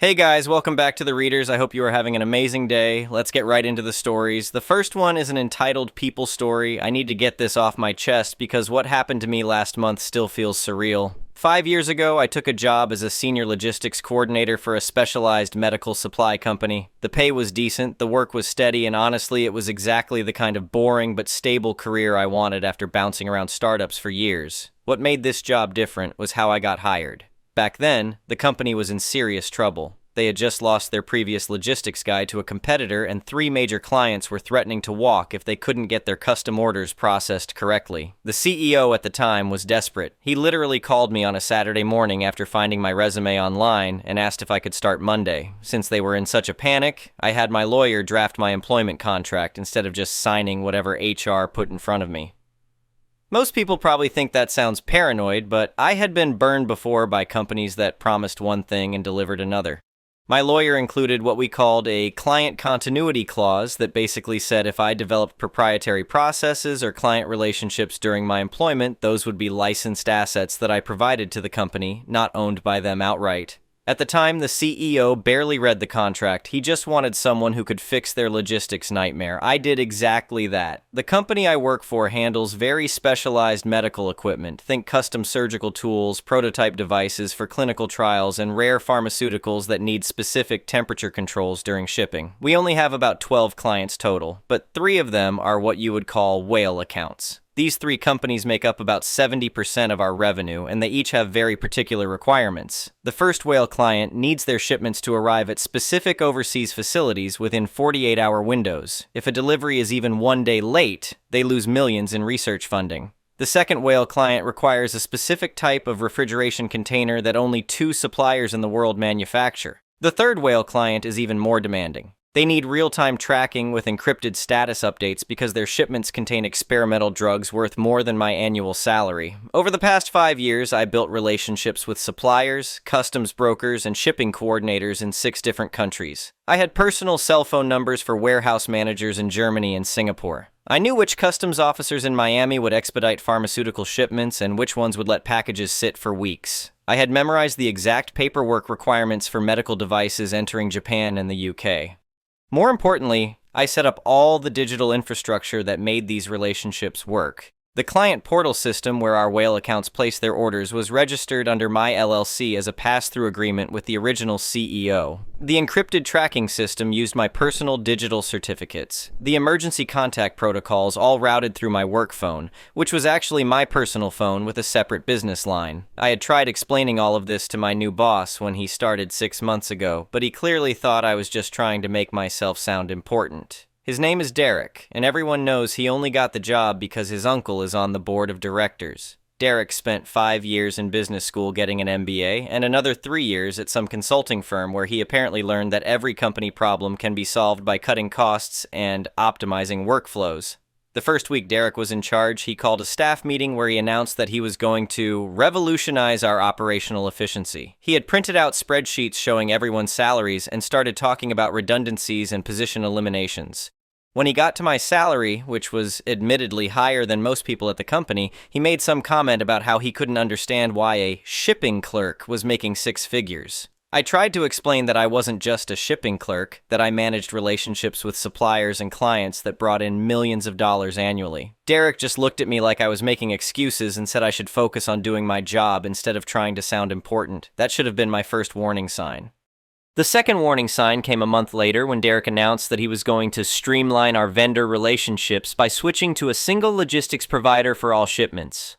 Hey guys, welcome back to The Readers. I hope you are having an amazing day. Let's get right into the stories. The first one is an entitled People story. I need to get this off my chest because what happened to me last month still feels surreal. 5 years ago, I took a job as a senior logistics coordinator for a specialized medical supply company. The pay was decent, the work was steady, and honestly, it was exactly the kind of boring but stable career I wanted after bouncing around startups for years. What made this job different was how I got hired. Back then, the company was in serious trouble. They had just lost their previous logistics guy to a competitor, and 3 major clients were threatening to walk if they couldn't get their custom orders processed correctly. The CEO at the time was desperate. He literally called me on a Saturday morning after finding my resume online and asked if I could start Monday. Since they were in such a panic, I had my lawyer draft my employment contract instead of just signing whatever HR put in front of me. Most people probably think that sounds paranoid, but I had been burned before by companies that promised one thing and delivered another. My lawyer included what we called a client continuity clause that basically said if I developed proprietary processes or client relationships during my employment, those would be licensed assets that I provided to the company, not owned by them outright. At the time, the CEO barely read the contract. He just wanted someone who could fix their logistics nightmare. I did exactly that. The company I work for handles very specialized medical equipment. Think custom surgical tools, prototype devices for clinical trials, and rare pharmaceuticals that need specific temperature controls during shipping. We only have about 12 clients total, but 3 of them are what you would call whale accounts. These 3 companies make up about 70% of our revenue, and they each have very particular requirements. The first whale client needs their shipments to arrive at specific overseas facilities within 48-hour windows. If a delivery is even 1 day late, they lose millions in research funding. The second whale client requires a specific type of refrigeration container that only 2 suppliers in the world manufacture. The third whale client is even more demanding. They need real-time tracking with encrypted status updates because their shipments contain experimental drugs worth more than my annual salary. Over the past 5 years, I built relationships with suppliers, customs brokers, and shipping coordinators in 6 different countries. I had personal cell phone numbers for warehouse managers in Germany and Singapore. I knew which customs officers in Miami would expedite pharmaceutical shipments and which ones would let packages sit for weeks. I had memorized the exact paperwork requirements for medical devices entering Japan and the UK. More importantly, I set up all the digital infrastructure that made these relationships work. The client portal system where our whale accounts place their orders was registered under my LLC as a pass-through agreement with the original CEO. The encrypted tracking system used my personal digital certificates. The emergency contact protocols all routed through my work phone, which was actually my personal phone with a separate business line. I had tried explaining all of this to my new boss when he started 6 months ago, but he clearly thought I was just trying to make myself sound important. His name is Derek, and everyone knows he only got the job because his uncle is on the board of directors. Derek spent 5 years in business school getting an MBA, and another 3 years at some consulting firm where he apparently learned that every company problem can be solved by cutting costs and optimizing workflows. The first week Derek was in charge, he called a staff meeting where he announced that he was going to revolutionize our operational efficiency. He had printed out spreadsheets showing everyone's salaries and started talking about redundancies and position eliminations. When he got to my salary, which was admittedly higher than most people at the company, he made some comment about how he couldn't understand why a shipping clerk was making 6 figures. I tried to explain that I wasn't just a shipping clerk, that I managed relationships with suppliers and clients that brought in millions of dollars annually. Derek just looked at me like I was making excuses and said I should focus on doing my job instead of trying to sound important. That should have been my first warning sign. The second warning sign came a month later when Derek announced that he was going to streamline our vendor relationships by switching to a single logistics provider for all shipments.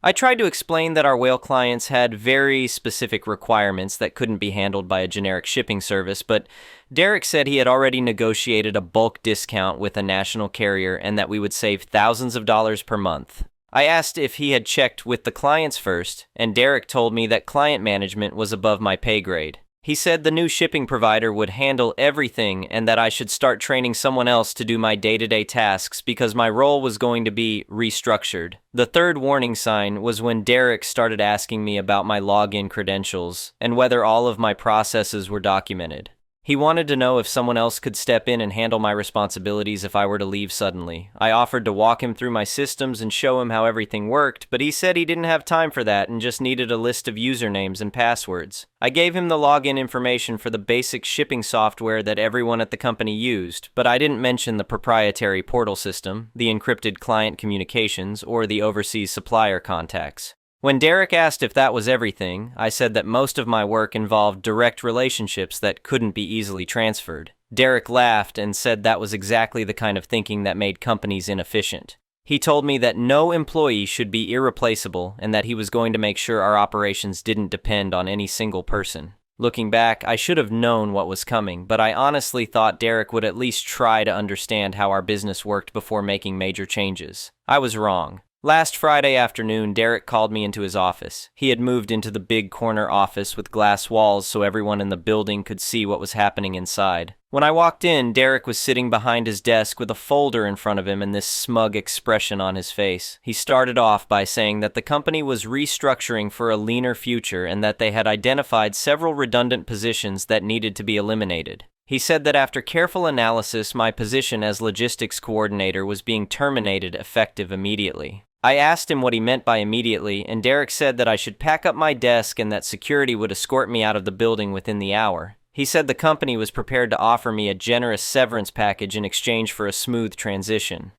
I tried to explain that our whale clients had very specific requirements that couldn't be handled by a generic shipping service, but Derek said he had already negotiated a bulk discount with a national carrier and that we would save thousands of dollars per month. I asked if he had checked with the clients first, and Derek told me that client management was above my pay grade. He said the new shipping provider would handle everything and that I should start training someone else to do my day-to-day tasks because my role was going to be restructured. The third warning sign was when Derek started asking me about my login credentials and whether all of my processes were documented. He wanted to know if someone else could step in and handle my responsibilities if I were to leave suddenly. I offered to walk him through my systems and show him how everything worked, but he said he didn't have time for that and just needed a list of usernames and passwords. I gave him the login information for the basic shipping software that everyone at the company used, but I didn't mention the proprietary portal system, the encrypted client communications, or the overseas supplier contacts. When Derek asked if that was everything, I said that most of my work involved direct relationships that couldn't be easily transferred. Derek laughed and said that was exactly the kind of thinking that made companies inefficient. He told me that no employee should be irreplaceable and that he was going to make sure our operations didn't depend on any single person. Looking back, I should have known what was coming, but I honestly thought Derek would at least try to understand how our business worked before making major changes. I was wrong. Last Friday afternoon, Derek called me into his office. He had moved into the big corner office with glass walls so everyone in the building could see what was happening inside. When I walked in, Derek was sitting behind his desk with a folder in front of him and this smug expression on his face. He started off by saying that the company was restructuring for a leaner future and that they had identified several redundant positions that needed to be eliminated. He said that after careful analysis, my position as logistics coordinator was being terminated effective immediately. I asked him what he meant by immediately, and Derek said that I should pack up my desk and that security would escort me out of the building within the hour. He said the company was prepared to offer me a generous severance package in exchange for a smooth transition.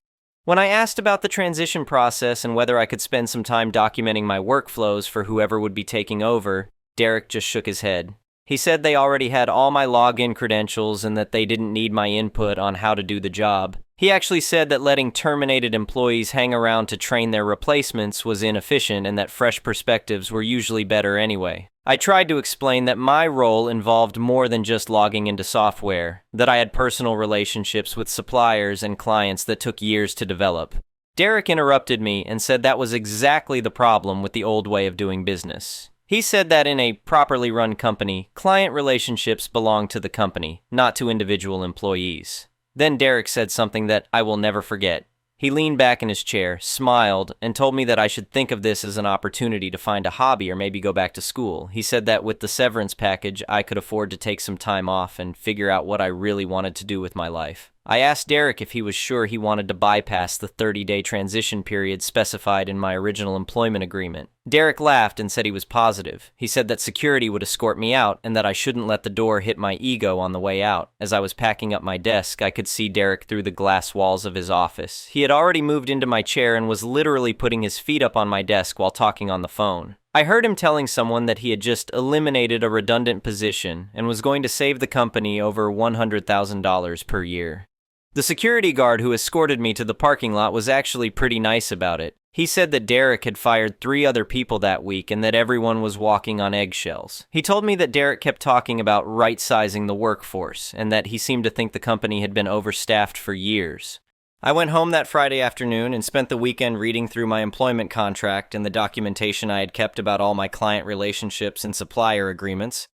When I asked about the transition process and whether I could spend some time documenting my workflows for whoever would be taking over, Derek just shook his head. He said they already had all my login credentials and that they didn't need my input on how to do the job. He actually said that letting terminated employees hang around to train their replacements was inefficient and that fresh perspectives were usually better anyway. I tried to explain that my role involved more than just logging into software, that I had personal relationships with suppliers and clients that took years to develop. Derek interrupted me and said that was exactly the problem with the old way of doing business. He said that in a properly run company, client relationships belong to the company, not to individual employees. Then Derek said something that I will never forget. He leaned back in his chair, smiled, and told me that I should think of this as an opportunity to find a hobby or maybe go back to school. He said that with the severance package, I could afford to take some time off and figure out what I really wanted to do with my life. I asked Derek if he was sure he wanted to bypass the 30-day transition period specified in my original employment agreement. Derek laughed and said he was positive. He said that security would escort me out and that I shouldn't let the door hit my ego on the way out. As I was packing up my desk, I could see Derek through the glass walls of his office. He had already moved into my chair and was literally putting his feet up on my desk while talking on the phone. I heard him telling someone that he had just eliminated a redundant position and was going to save the company over $100,000 per year. The security guard who escorted me to the parking lot was actually pretty nice about it. He said that Derek had fired 3 other people that week and that everyone was walking on eggshells. He told me that Derek kept talking about right-sizing the workforce and that he seemed to think the company had been overstaffed for years. I went home that Friday afternoon and spent the weekend reading through my employment contract and the documentation I had kept about all my client relationships and supplier agreements.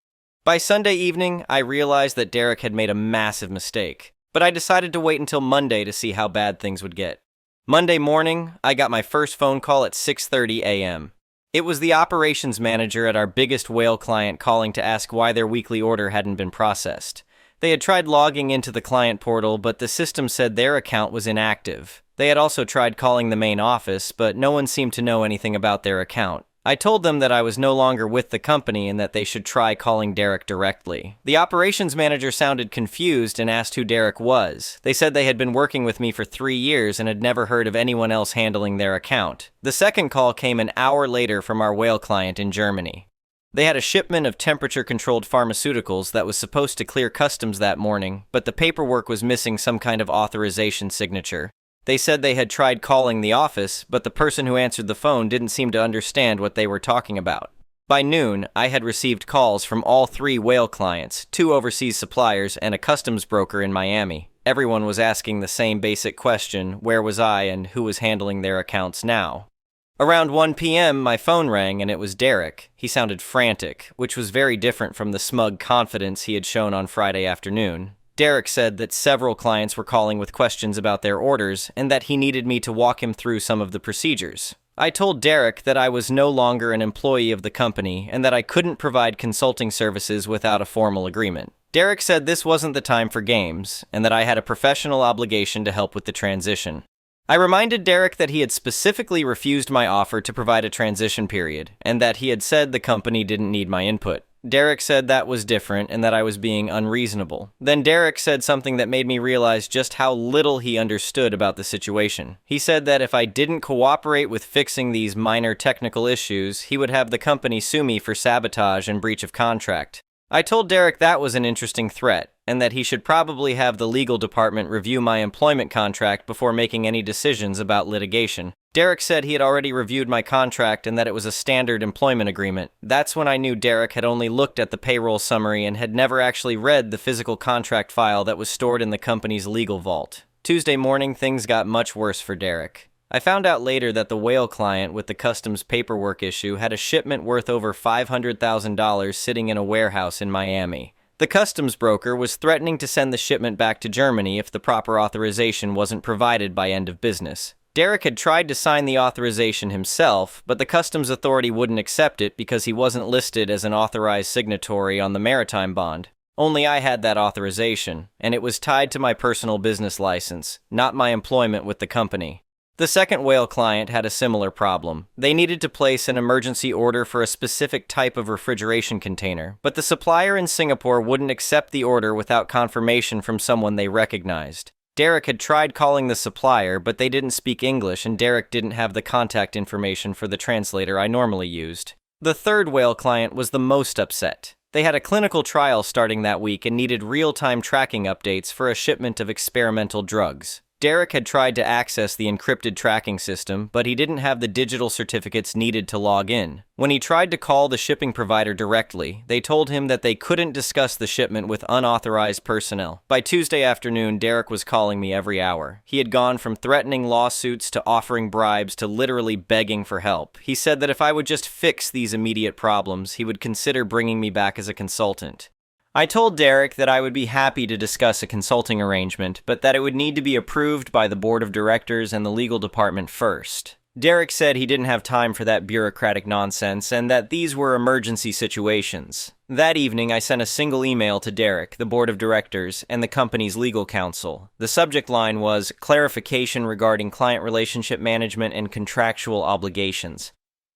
By Sunday evening, I realized that Derek had made a massive mistake, but I decided to wait until Monday to see how bad things would get. Monday morning, I got my first phone call at 6:30 a.m. It was the operations manager at our biggest whale client calling to ask why their weekly order hadn't been processed. They had tried logging into the client portal, but the system said their account was inactive. They had also tried calling the main office, but no one seemed to know anything about their account. I told them that I was no longer with the company and that they should try calling Derek directly. The operations manager sounded confused and asked who Derek was. They said they had been working with me for 3 years and had never heard of anyone else handling their account. The second call came an hour later from our whale client in Germany. They had a shipment of temperature-controlled pharmaceuticals that was supposed to clear customs that morning, but the paperwork was missing some kind of authorization signature. They said they had tried calling the office, but the person who answered the phone didn't seem to understand what they were talking about. By noon, I had received calls from all 3 whale clients, 2 overseas suppliers, and a customs broker in Miami. Everyone was asking the same basic question, where was I and who was handling their accounts now? Around 1 p.m., my phone rang and it was Derek. He sounded frantic, which was very different from the smug confidence he had shown on Friday afternoon. Derek said that several clients were calling with questions about their orders and that he needed me to walk him through some of the procedures. I told Derek that I was no longer an employee of the company and that I couldn't provide consulting services without a formal agreement. Derek said this wasn't the time for games, and that I had a professional obligation to help with the transition. I reminded Derek that he had specifically refused my offer to provide a transition period, and that he had said the company didn't need my input. Derek said that was different and that I was being unreasonable. Then Derek said something that made me realize just how little he understood about the situation. He said that if I didn't cooperate with fixing these minor technical issues, he would have the company sue me for sabotage and breach of contract. I told Derek that was an interesting threat, and that he should probably have the legal department review my employment contract before making any decisions about litigation. Derek said he had already reviewed my contract and that it was a standard employment agreement. That's when I knew Derek had only looked at the payroll summary and had never actually read the physical contract file that was stored in the company's legal vault. Tuesday morning, things got much worse for Derek. I found out later that the whale client with the customs paperwork issue had a shipment worth over $500,000 sitting in a warehouse in Miami. The customs broker was threatening to send the shipment back to Germany if the proper authorization wasn't provided by end of business. Derek had tried to sign the authorization himself, but the customs authority wouldn't accept it because he wasn't listed as an authorized signatory on the maritime bond. Only I had that authorization, and it was tied to my personal business license, not my employment with the company. The second whale client had a similar problem. They needed to place an emergency order for a specific type of refrigeration container, but the supplier in Singapore wouldn't accept the order without confirmation from someone they recognized. Derek had tried calling the supplier, but they didn't speak English and Derek didn't have the contact information for the translator I normally used. The third whale client was the most upset. They had a clinical trial starting that week and needed real-time tracking updates for a shipment of experimental drugs. Derek had tried to access the encrypted tracking system, but he didn't have the digital certificates needed to log in. When he tried to call the shipping provider directly, they told him that they couldn't discuss the shipment with unauthorized personnel. By Tuesday afternoon, Derek was calling me every hour. He had gone from threatening lawsuits to offering bribes to literally begging for help. He said that if I would just fix these immediate problems, he would consider bringing me back as a consultant. I told Derek that I would be happy to discuss a consulting arrangement, but that it would need to be approved by the board of directors and the legal department first. Derek said he didn't have time for that bureaucratic nonsense and that these were emergency situations. That evening, I sent a single email to Derek, the board of directors, and the company's legal counsel. The subject line was clarification regarding client relationship management and contractual obligations.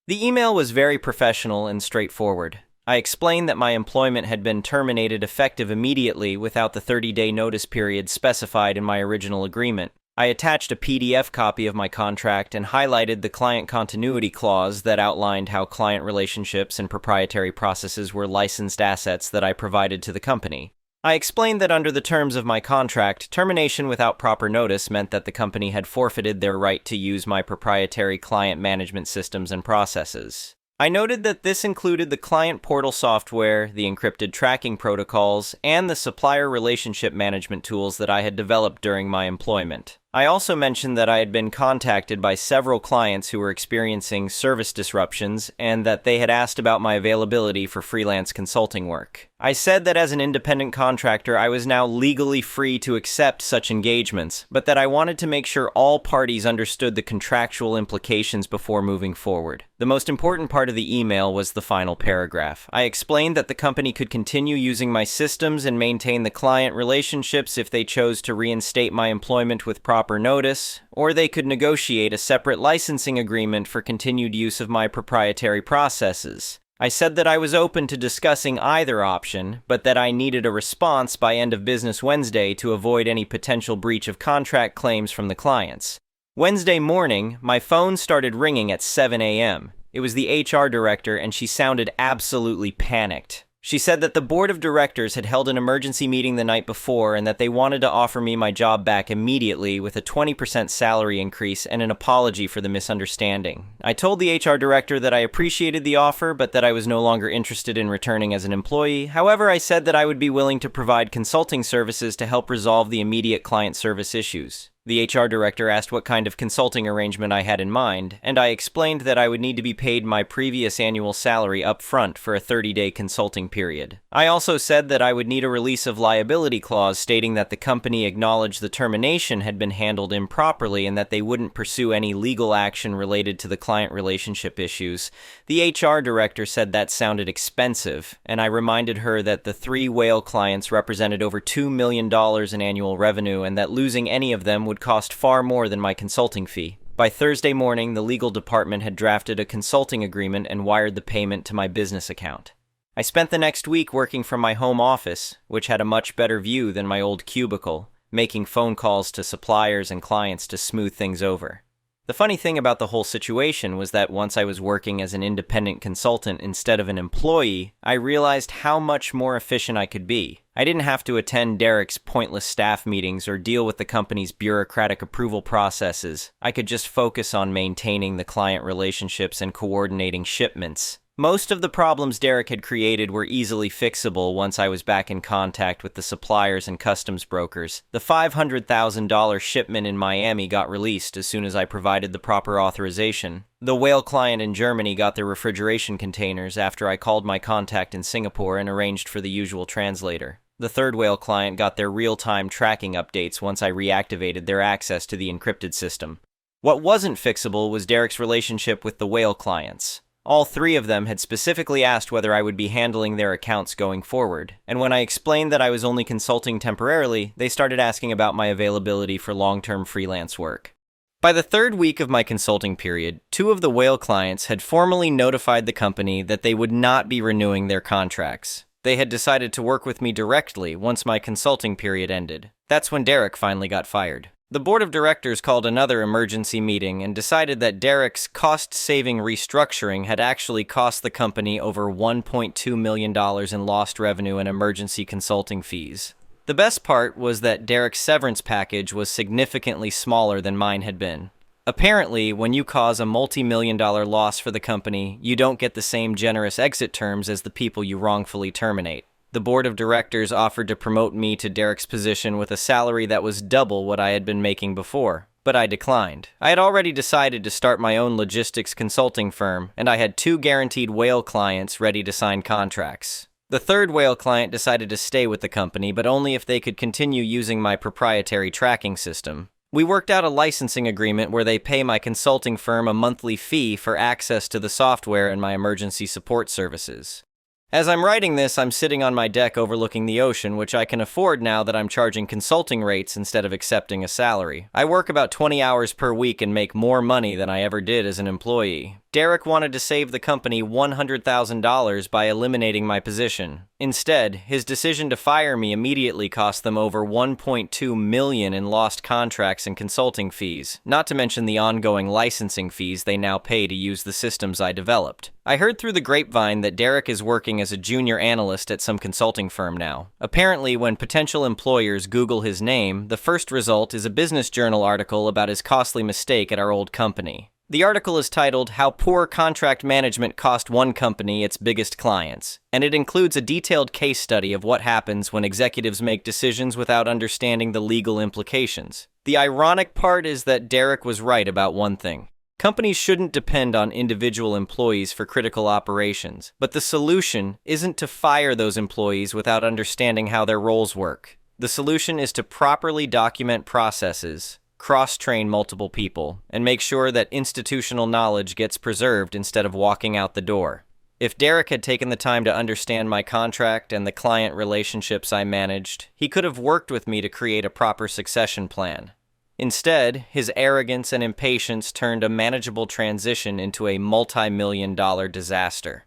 The email was very professional and straightforward. I explained that my employment had been terminated effective immediately without the 30-day notice period specified in my original agreement. I attached a PDF copy of my contract and highlighted the client continuity clause that outlined how client relationships and proprietary processes were licensed assets that I provided to the company. I explained that under the terms of my contract, termination without proper notice meant that the company had forfeited their right to use my proprietary client management systems and processes. I noted that this included the client portal software, the encrypted tracking protocols, and the supplier relationship management tools that I had developed during my employment. I also mentioned that I had been contacted by several clients who were experiencing service disruptions and that they had asked about my availability for freelance consulting work. I said that as an independent contractor, I was now legally free to accept such engagements, but that I wanted to make sure all parties understood the contractual implications before moving forward. The most important part of the email was the final paragraph. I explained that the company could continue using my systems and maintain the client relationships if they chose to reinstate my employment with proper notice, or they could negotiate a separate licensing agreement for continued use of my proprietary processes. I said that I was open to discussing either option, but that I needed a response by end of business Wednesday to avoid any potential breach of contract claims from the clients. Wednesday morning, my phone started ringing at 7 a.m. It was the HR director, and she sounded absolutely panicked. She said that the board of directors had held an emergency meeting the night before and that they wanted to offer me my job back immediately with a 20% salary increase and an apology for the misunderstanding. I told the HR director that I appreciated the offer, but that I was no longer interested in returning as an employee. However, I said that I would be willing to provide consulting services to help resolve the immediate client service issues. The HR director asked what kind of consulting arrangement I had in mind, and I explained that I would need to be paid my previous annual salary up front for a 30-day consulting period. I also said that I would need a release of liability clause stating that the company acknowledged the termination had been handled improperly and that they wouldn't pursue any legal action related to the client relationship issues. The HR director said that sounded expensive, and I reminded her that the 3 whale clients represented over $2 million in annual revenue and that losing any of them would cost far more than my consulting fee. By Thursday morning, the legal department had drafted a consulting agreement and wired the payment to my business account. I spent the next week working from my home office, which had a much better view than my old cubicle, making phone calls to suppliers and clients to smooth things over. The funny thing about the whole situation was that once I was working as an independent consultant instead of an employee, I realized how much more efficient I could be. I didn't have to attend Derek's pointless staff meetings or deal with the company's bureaucratic approval processes. I could just focus on maintaining the client relationships and coordinating shipments. Most of the problems Derek had created were easily fixable once I was back in contact with the suppliers and customs brokers. The $500,000 shipment in Miami got released as soon as I provided the proper authorization. The whale client in Germany got their refrigeration containers after I called my contact in Singapore and arranged for the usual translator. The 3rd whale client got their real-time tracking updates once I reactivated their access to the encrypted system. What wasn't fixable was Derek's relationship with the whale clients. All 3 of them had specifically asked whether I would be handling their accounts going forward, and when I explained that I was only consulting temporarily, they started asking about my availability for long-term freelance work. By the 3rd week of my consulting period, 2 of the whale clients had formally notified the company that they would not be renewing their contracts. They had decided to work with me directly once my consulting period ended. That's when Derek finally got fired. The board of directors called another emergency meeting and decided that Derek's cost-saving restructuring had actually cost the company over $1.2 million in lost revenue and emergency consulting fees. The best part was that Derek's severance package was significantly smaller than mine had been. Apparently, when you cause a multi-million-dollar loss for the company, you don't get the same generous exit terms as the people you wrongfully terminate. The board of directors offered to promote me to Derek's position with a salary that was double what I had been making before, but I declined. I had already decided to start my own logistics consulting firm, and I had 2 guaranteed whale clients ready to sign contracts. The 3rd whale client decided to stay with the company, but only if they could continue using my proprietary tracking system. We worked out a licensing agreement where they pay my consulting firm a monthly fee for access to the software and my emergency support services. As I'm writing this, I'm sitting on my deck overlooking the ocean, which I can afford now that I'm charging consulting rates instead of accepting a salary. I work about 20 hours per week and make more money than I ever did as an employee. Derek wanted to save the company $100,000 by eliminating my position. Instead, his decision to fire me immediately cost them over $1.2 million in lost contracts and consulting fees, not to mention the ongoing licensing fees they now pay to use the systems I developed. I heard through the grapevine that Derek is working as a junior analyst at some consulting firm now. Apparently, when potential employers Google his name, the first result is a Business Journal article about his costly mistake at our old company. The article is titled, "How Poor Contract Management Cost One Company Its Biggest Clients," and it includes a detailed case study of what happens when executives make decisions without understanding the legal implications. The ironic part is that Derek was right about one thing. Companies shouldn't depend on individual employees for critical operations, but the solution isn't to fire those employees without understanding how their roles work. The solution is to properly document processes, cross-train multiple people, and make sure that institutional knowledge gets preserved instead of walking out the door. If Derek had taken the time to understand my contract and the client relationships I managed, he could have worked with me to create a proper succession plan. Instead, his arrogance and impatience turned a manageable transition into a multi-million-dollar disaster.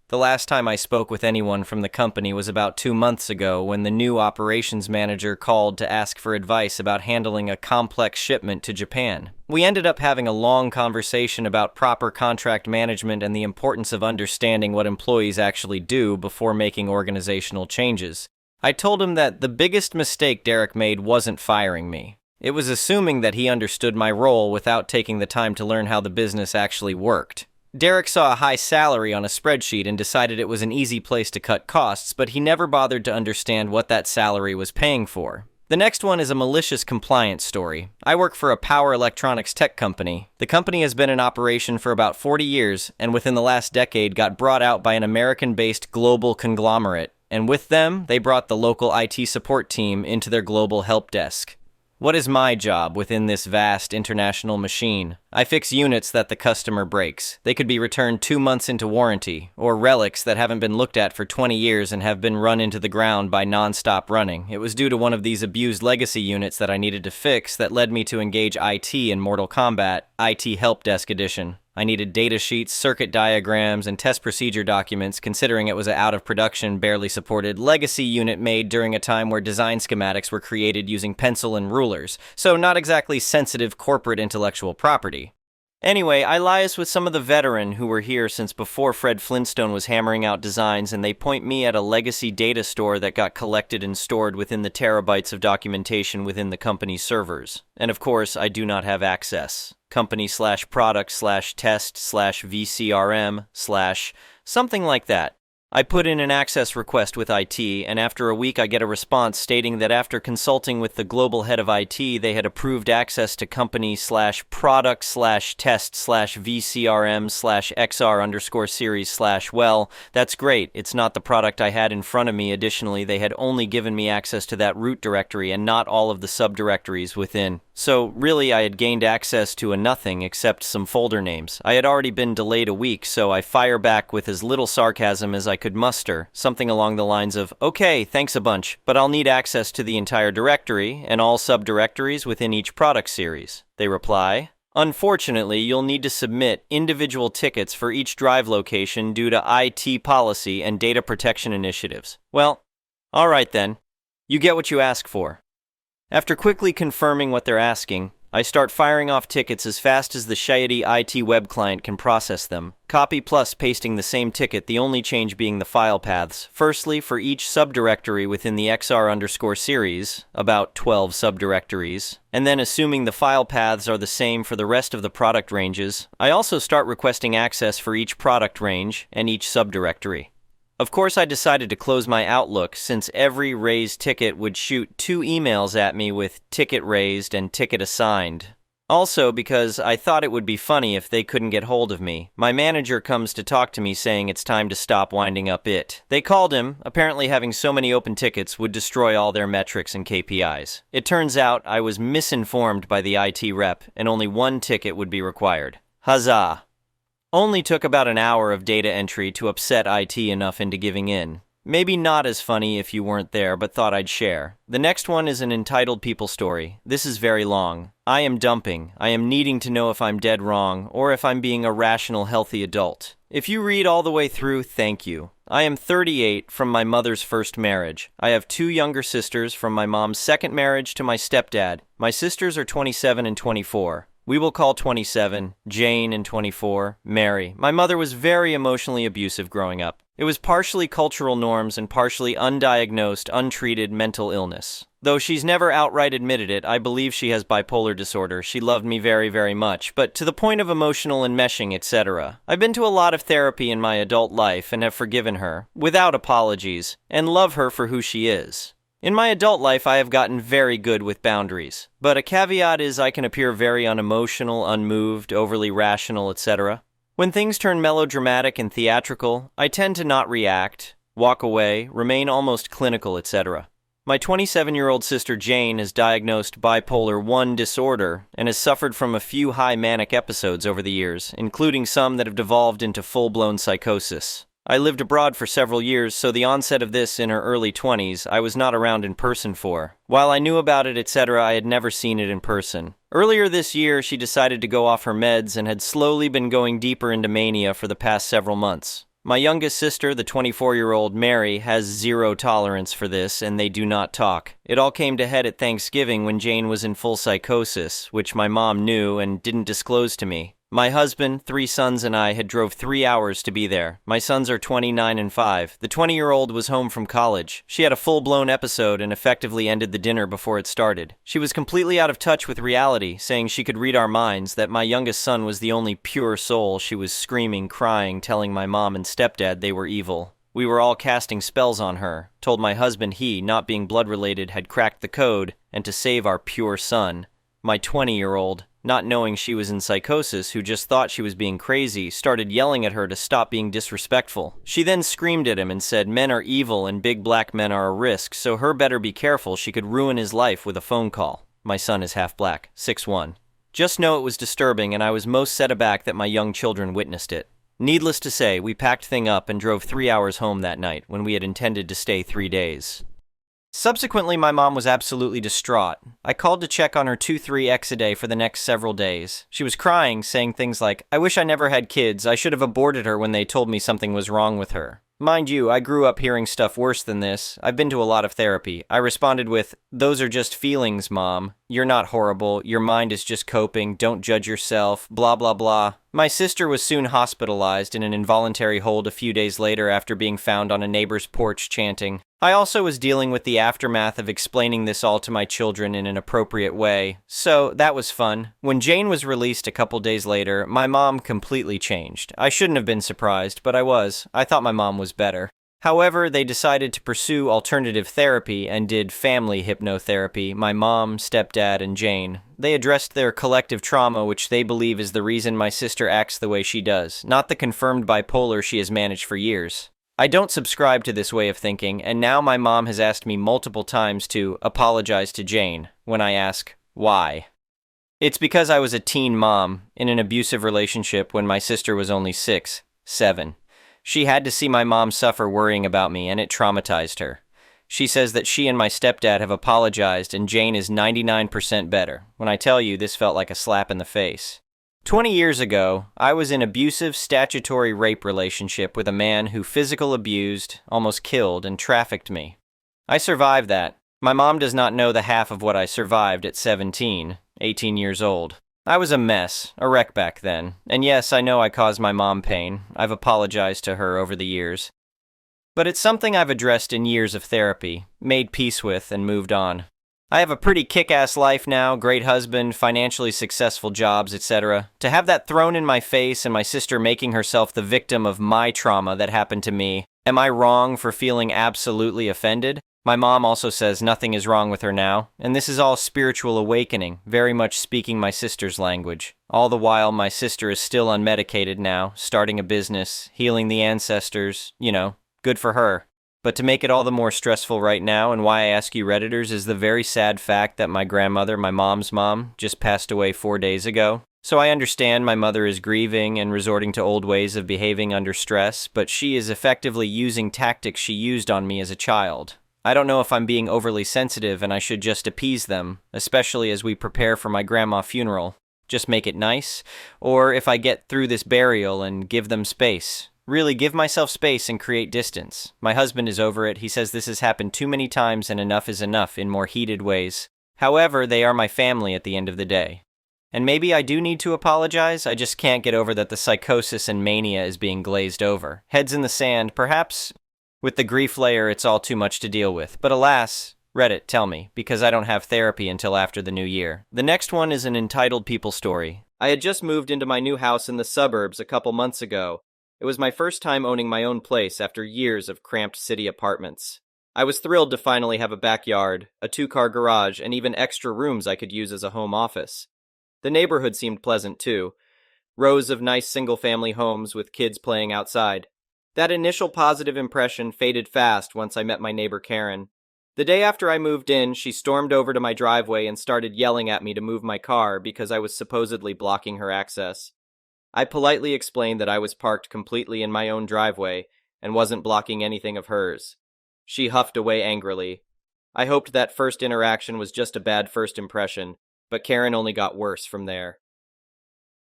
The last time I spoke with anyone from the company was about 2 months ago when the new operations manager called to ask for advice about handling a complex shipment to Japan. We ended up having a long conversation about proper contract management and the importance of understanding what employees actually do before making organizational changes. I told him that the biggest mistake Derek made wasn't firing me. It was assuming that he understood my role without taking the time to learn how the business actually worked. Derek saw a high salary on a spreadsheet and decided it was an easy place to cut costs, but he never bothered to understand what that salary was paying for. The next one is a malicious compliance story. I work for a power electronics tech company. The company has been in operation for about 40 years, and within the last decade got brought out by an American-based global conglomerate. And with them, they brought the local IT support team into their global help desk. What is my job within this vast international machine? I fix units that the customer breaks. They could be returned 2 months into warranty, or relics that haven't been looked at for 20 years and have been run into the ground by non-stop running. It was due to one of these abused legacy units that I needed to fix that led me to engage IT in Mortal Kombat, IT Help Desk Edition. I needed data sheets, circuit diagrams, and test procedure documents, considering it was an out-of-production, barely supported legacy unit made during a time where design schematics were created using pencil and rulers, so not exactly sensitive corporate intellectual property. Anyway, I liaise with some of the veteran who were here since before Fred Flintstone was hammering out designs, and they point me at a legacy data store that got collected and stored within the terabytes of documentation within the company's servers. And of course, I do not have access. Company/product/test/VCRM/ something like that. I put in an access request with IT, and after a week I get a response stating that after consulting with the global head of IT, they had approved access to company/product/test/VCRM/XR_series/ well, that's great, it's not the product I had in front of me. Additionally, they had only given me access to that root directory and not all of the subdirectories within. So really I had gained access to a nothing except some folder names. I had already been delayed a week, so I fire back with as little sarcasm as I could muster, something along the lines of, "Okay, thanks a bunch, but I'll need access to the entire directory and all subdirectories within each product series." They reply, "Unfortunately, you'll need to submit individual tickets for each drive location due to IT policy and data protection initiatives." Well, alright then. You get what you ask for. After quickly confirming what they're asking, I start firing off tickets as fast as the Shayety IT web client can process them. Copy plus pasting the same ticket, the only change being the file paths. Firstly, for each subdirectory within the XR_series, about 12 subdirectories, and then assuming the file paths are the same for the rest of the product ranges, I also start requesting access for each product range and each subdirectory. Of course, I decided to close my Outlook since every raised ticket would shoot 2 emails at me with ticket raised and ticket assigned. Also, because I thought it would be funny if they couldn't get hold of me, my manager comes to talk to me saying it's time to stop winding up it. They called him, apparently having so many open tickets would destroy all their metrics and KPIs. It turns out I was misinformed by the IT rep and only 1 ticket would be required. Huzzah! Only took about an hour of data entry to upset IT enough into giving in. Maybe not as funny if you weren't there, but thought I'd share. The next one is an entitled people story. This is very long. I am dumping. I am needing to know if I'm dead wrong, or if I'm being a rational, healthy adult. If you read all the way through, thank you. I am 38 from my mother's first marriage. I have 2 younger sisters from my mom's second marriage to my stepdad. My sisters are 27 and 24. We will call 27, Jane, and 24, Mary. My mother was very emotionally abusive growing up. It was partially cultural norms and partially undiagnosed, untreated mental illness. Though she's never outright admitted it, I believe she has bipolar disorder. She loved me very, very much, but to the point of emotional enmeshing, etc. I've been to a lot of therapy in my adult life and have forgiven her, without apologies, and love her for who she is. In my adult life, I have gotten very good with boundaries, but a caveat is I can appear very unemotional, unmoved, overly rational, etc. When things turn melodramatic and theatrical, I tend to not react, walk away, remain almost clinical, etc. My 27-year-old sister Jane is diagnosed bipolar I disorder and has suffered from a few high manic episodes over the years, including some that have devolved into full-blown psychosis. I lived abroad for several years, so the onset of this in her early 20s I was not around in person for. While I knew about it, etc., I had never seen it in person. Earlier this year, she decided to go off her meds and had slowly been going deeper into mania for the past several months. My youngest sister, the 24-year-old Mary, has zero tolerance for this, and they do not talk. It all came to head at Thanksgiving when Jane was in full psychosis, which my mom knew and didn't disclose to me. My husband, 3 sons, and I had drove 3 hours to be there. My sons are 29 and 5. The 20-year-old was home from college. She had a full-blown episode and effectively ended the dinner before it started. She was completely out of touch with reality, saying she could read our minds, that my youngest son was the only pure soul. She was screaming, crying, telling my mom and stepdad they were evil. We were all casting spells on her. Told my husband he, not being blood-related, had cracked the code, and to save our pure son. My 20-year-old, not knowing she was in psychosis, who just thought she was being crazy, started yelling at her to stop being disrespectful. She then screamed at him and said men are evil and big black men are a risk, so her better be careful, she could ruin his life with a phone call. My son is half black, 6'1". Just know it was disturbing, and I was most set aback that my young children witnessed it. Needless to say, we packed thing up and drove 3 hours home that night when we had intended to stay 3 days. Subsequently, my mom was absolutely distraught. I called to check on her 2-3 x a day for the next several days. She was crying, saying things like, "I wish I never had kids. I should have aborted her when they told me something was wrong with her." Mind you, I grew up hearing stuff worse than this. I've been to a lot of therapy. I responded with, "Those are just feelings, Mom. You're not horrible. Your mind is just coping. Don't judge yourself. Blah, blah, blah." My sister was soon hospitalized in an involuntary hold a few days later after being found on a neighbor's porch chanting. I also was dealing with the aftermath of explaining this all to my children in an appropriate way, so that was fun. When Jane was released a couple days later, my mom completely changed. I shouldn't have been surprised, but I was. I thought my mom was better. However, they decided to pursue alternative therapy and did family hypnotherapy, my mom, stepdad, and Jane. They addressed their collective trauma, which they believe is the reason my sister acts the way she does, not the confirmed bipolar she has managed for years. I don't subscribe to this way of thinking, and now my mom has asked me multiple times to apologize to Jane when I ask, why? It's because I was a teen mom in an abusive relationship when my sister was only 6, 7. She had to see my mom suffer worrying about me, and it traumatized her. She says that she and my stepdad have apologized, and Jane is 99% better. When I tell you, this felt like a slap in the face. 20 years ago, I was in an abusive statutory rape relationship with a man who physical abused, almost killed, and trafficked me. I survived that. My mom does not know the half of what I survived at 17, 18 years old. I was a mess, a wreck back then, and yes, I know I caused my mom pain. I've apologized to her over the years. But it's something I've addressed in years of therapy, made peace with, and moved on. I have a pretty kick-ass life now, great husband, financially successful jobs, etc. To have that thrown in my face and my sister making herself the victim of my trauma that happened to me, am I wrong for feeling absolutely offended? My mom also says nothing is wrong with her now, and this is all spiritual awakening, very much speaking my sister's language. All the while, my sister is still unmedicated now, starting a business, healing the ancestors, good for her. But to make it all the more stressful right now, and why I ask you Redditors, is the very sad fact that my grandmother, my mom's mom, just passed away 4 days ago. So I understand my mother is grieving and resorting to old ways of behaving under stress, but she is effectively using tactics she used on me as a child. I don't know if I'm being overly sensitive and I should just appease them, especially as we prepare for my grandma's funeral. Just make it nice, or if I get through this burial and give them space. Really, give myself space and create distance. My husband is over it. He says this has happened too many times and enough is enough in more heated ways. However, they are my family at the end of the day. And maybe I do need to apologize, I just can't get over that the psychosis and mania is being glazed over. Heads in the sand, perhaps with the grief layer it's all too much to deal with. But alas, Reddit, tell me, because I don't have therapy until after the new year. The next one is an entitled people story. I had just moved into my new house in the suburbs a couple months ago. It was my first time owning my own place after years of cramped city apartments. I was thrilled to finally have a backyard, a 2-car garage, and even extra rooms I could use as a home office. The neighborhood seemed pleasant too. Rows of nice single-family homes with kids playing outside. That initial positive impression faded fast once I met my neighbor Karen. The day after I moved in, she stormed over to my driveway and started yelling at me to move my car because I was supposedly blocking her access. I politely explained that I was parked completely in my own driveway and wasn't blocking anything of hers. She huffed away angrily. I hoped that first interaction was just a bad first impression, but Karen only got worse from there.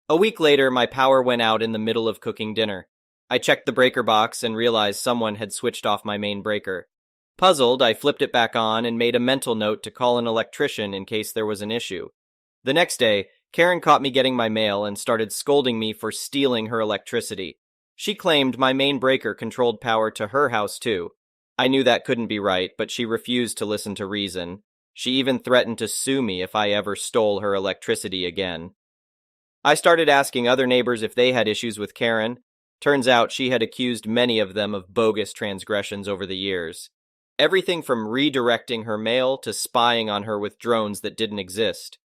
A week later, my power went out in the middle of cooking dinner. I checked the breaker box and realized someone had switched off my main breaker. Puzzled, I flipped it back on and made a mental note to call an electrician in case there was an issue. The next day, Karen caught me getting my mail and started scolding me for stealing her electricity. She claimed my main breaker controlled power to her house too. I knew that couldn't be right, but she refused to listen to reason. She even threatened to sue me if I ever stole her electricity again. I started asking other neighbors if they had issues with Karen. Turns out she had accused many of them of bogus transgressions over the years. Everything from redirecting her mail to spying on her with drones that didn't exist.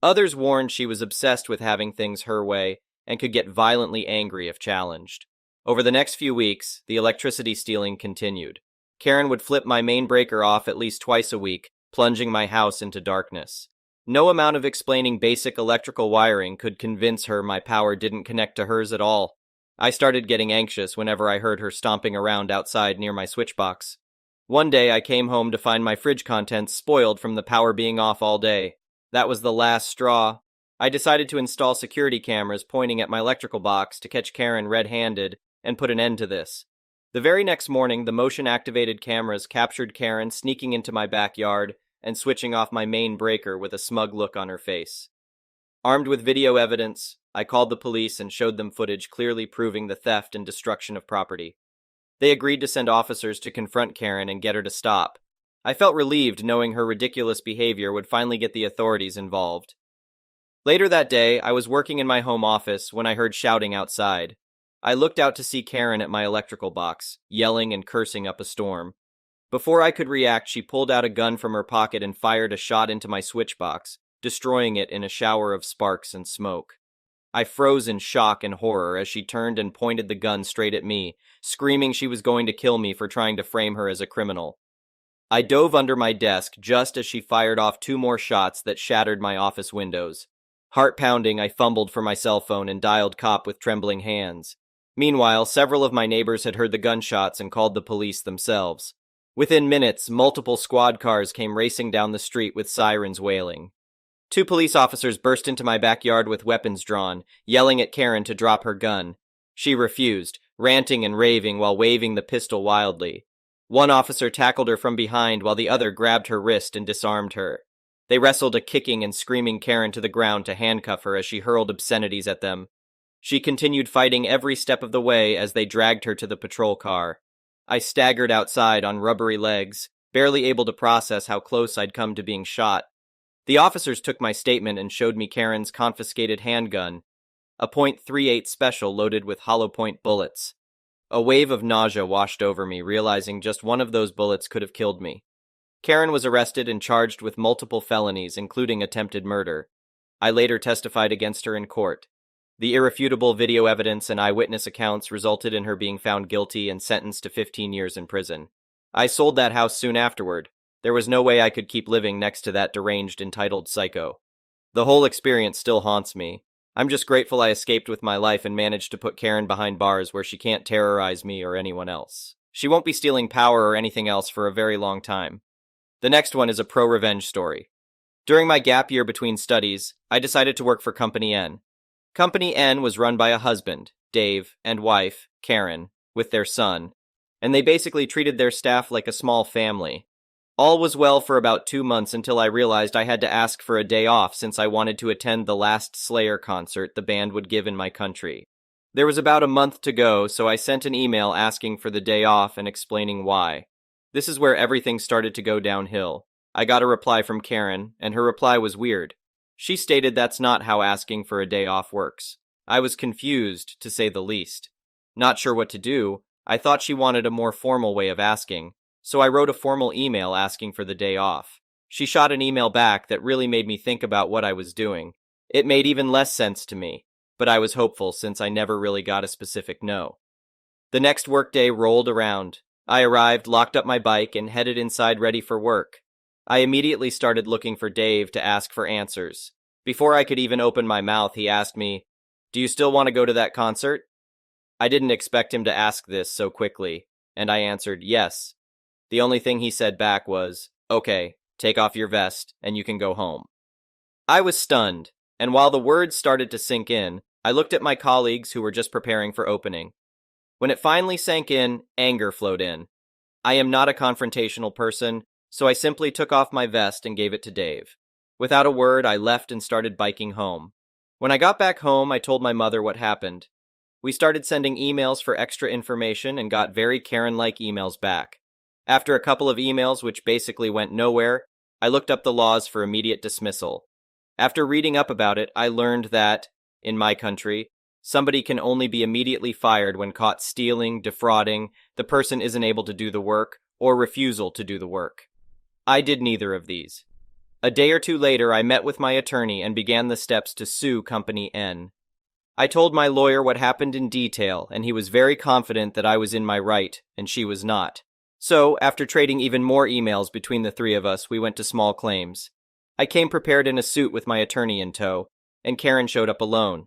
Others warned she was obsessed with having things her way and could get violently angry if challenged. Over the next few weeks, the electricity stealing continued. Karen would flip my main breaker off at least twice a week, plunging my house into darkness. No amount of explaining basic electrical wiring could convince her my power didn't connect to hers at all. I started getting anxious whenever I heard her stomping around outside near my switchbox. One day I came home to find my fridge contents spoiled from the power being off all day. That was the last straw. I decided to install security cameras pointing at my electrical box to catch Karen red-handed and put an end to this. The very next morning, the motion-activated cameras captured Karen sneaking into my backyard and switching off my main breaker with a smug look on her face. Armed with video evidence, I called the police and showed them footage clearly proving the theft and destruction of property. They agreed to send officers to confront Karen and get her to stop. I felt relieved knowing her ridiculous behavior would finally get the authorities involved. Later that day, I was working in my home office when I heard shouting outside. I looked out to see Karen at my electrical box, yelling and cursing up a storm. Before I could react, she pulled out a gun from her pocket and fired a shot into my switch box, destroying it in a shower of sparks and smoke. I froze in shock and horror as she turned and pointed the gun straight at me, screaming she was going to kill me for trying to frame her as a criminal. I dove under my desk just as she fired off 2 more shots that shattered my office windows. Heart pounding, I fumbled for my cell phone and dialed cop with trembling hands. Meanwhile, several of my neighbors had heard the gunshots and called the police themselves. Within minutes, multiple squad cars came racing down the street with sirens wailing. 2 police officers burst into my backyard with weapons drawn, yelling at Karen to drop her gun. She refused, ranting and raving while waving the pistol wildly. One officer tackled her from behind while the other grabbed her wrist and disarmed her. They wrestled a kicking and screaming Karen to the ground to handcuff her as she hurled obscenities at them. She continued fighting every step of the way as they dragged her to the patrol car. I staggered outside on rubbery legs, barely able to process how close I'd come to being shot. The officers took my statement and showed me Karen's confiscated handgun, a .38 special loaded with hollow point bullets. A wave of nausea washed over me, realizing just one of those bullets could have killed me. Karen was arrested and charged with multiple felonies, including attempted murder. I later testified against her in court. The irrefutable video evidence and eyewitness accounts resulted in her being found guilty and sentenced to 15 years in prison. I sold that house soon afterward. There was no way I could keep living next to that deranged, entitled psycho. The whole experience still haunts me. I'm just grateful I escaped with my life and managed to put Karen behind bars where she can't terrorize me or anyone else. She won't be stealing power or anything else for a very long time. The next one is a pro-revenge story. During my gap year between studies, I decided to work for Company N. Company N was run by a husband, Dave, and wife, Karen, with their son, and they basically treated their staff like a small family. All was well for about 2 months until I realized I had to ask for a day off since I wanted to attend the last Slayer concert the band would give in my country. There was about a month to go, so I sent an email asking for the day off and explaining why. This is where everything started to go downhill. I got a reply from Karen, and her reply was weird. She stated that's not how asking for a day off works. I was confused, to say the least. Not sure what to do, I thought she wanted a more formal way of asking, so I wrote a formal email asking for the day off. She shot an email back that really made me think about what I was doing. It made even less sense to me, but I was hopeful since I never really got a specific no. The next workday rolled around. I arrived, locked up my bike, and headed inside ready for work. I immediately started looking for Dave to ask for answers. Before I could even open my mouth, he asked me, "Do you still want to go to that concert?" I didn't expect him to ask this so quickly, and I answered yes. The only thing he said back was, "Okay, take off your vest, and you can go home." I was stunned, and while the words started to sink in, I looked at my colleagues who were just preparing for opening. When it finally sank in, anger flowed in. I am not a confrontational person, so I simply took off my vest and gave it to Dave. Without a word, I left and started biking home. When I got back home, I told my mother what happened. We started sending emails for extra information and got very Karen-like emails back. After a couple of emails which basically went nowhere, I looked up the laws for immediate dismissal. After reading up about it, I learned that, in my country, somebody can only be immediately fired when caught stealing, defrauding, the person isn't able to do the work, or refusal to do the work. I did neither of these. A day or two later, I met with my attorney and began the steps to sue Company N. I told my lawyer what happened in detail, and he was very confident that I was in my right, and she was not. So, after trading even more emails between the three of us, we went to small claims. I came prepared in a suit with my attorney in tow, and Karen showed up alone.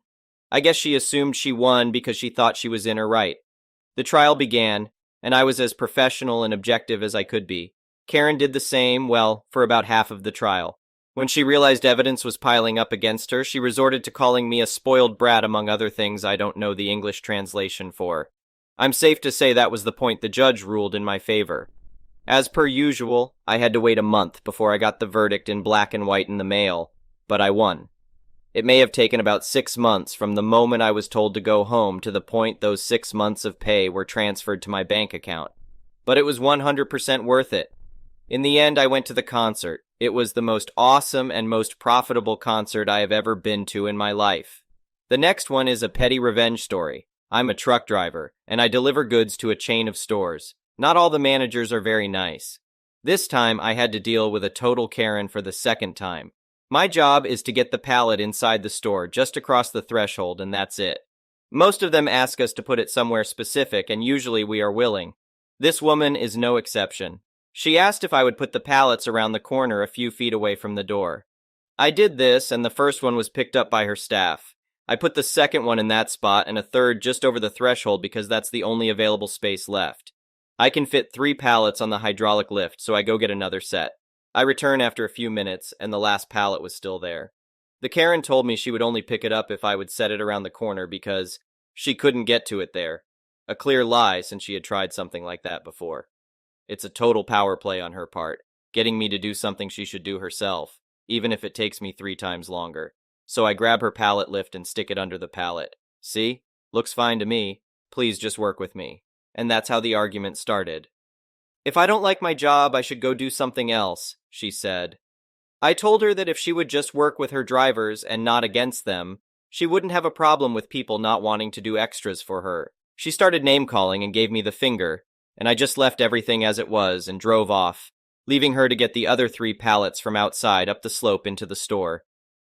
I guess she assumed she won because she thought she was in her right. The trial began, and I was as professional and objective as I could be. Karen did the same, well, for about half of the trial. When she realized evidence was piling up against her, she resorted to calling me a spoiled brat among other things I don't know the English translation for. I'm safe to say that was the point the judge ruled in my favor. As per usual, I had to wait a month before I got the verdict in black and white in the mail, but I won. It may have taken about 6 months from the moment I was told to go home to the point those 6 months of pay were transferred to my bank account. But it was 100% worth it. In the end, I went to the concert. It was the most awesome and most profitable concert I have ever been to in my life. The next one is a petty revenge story. I'm a truck driver, and I deliver goods to a chain of stores. Not all the managers are very nice. This time, I had to deal with a total Karen for the second time. My job is to get the pallet inside the store, just across the threshold, and that's it. Most of them ask us to put it somewhere specific, and usually we are willing. This woman is no exception. She asked if I would put the pallets around the corner a few feet away from the door. I did this, and the first one was picked up by her staff. I put the second one in that spot and a third just over the threshold because that's the only available space left. I can fit 3 pallets on the hydraulic lift, so I go get another set. I return after a few minutes, and the last pallet was still there. The Karen told me she would only pick it up if I would set it around the corner because she couldn't get to it there. A clear lie, since she had tried something like that before. It's a total power play on her part, getting me to do something she should do herself, even if it takes me 3 times longer. So I grab her pallet lift and stick it under the pallet. See? Looks fine to me. Please just work with me. And that's how the argument started. If I don't like my job, I should go do something else, she said. I told her that if she would just work with her drivers and not against them, she wouldn't have a problem with people not wanting to do extras for her. She started name-calling and gave me the finger, and I just left everything as it was and drove off, leaving her to get the other 3 pallets from outside up the slope into the store.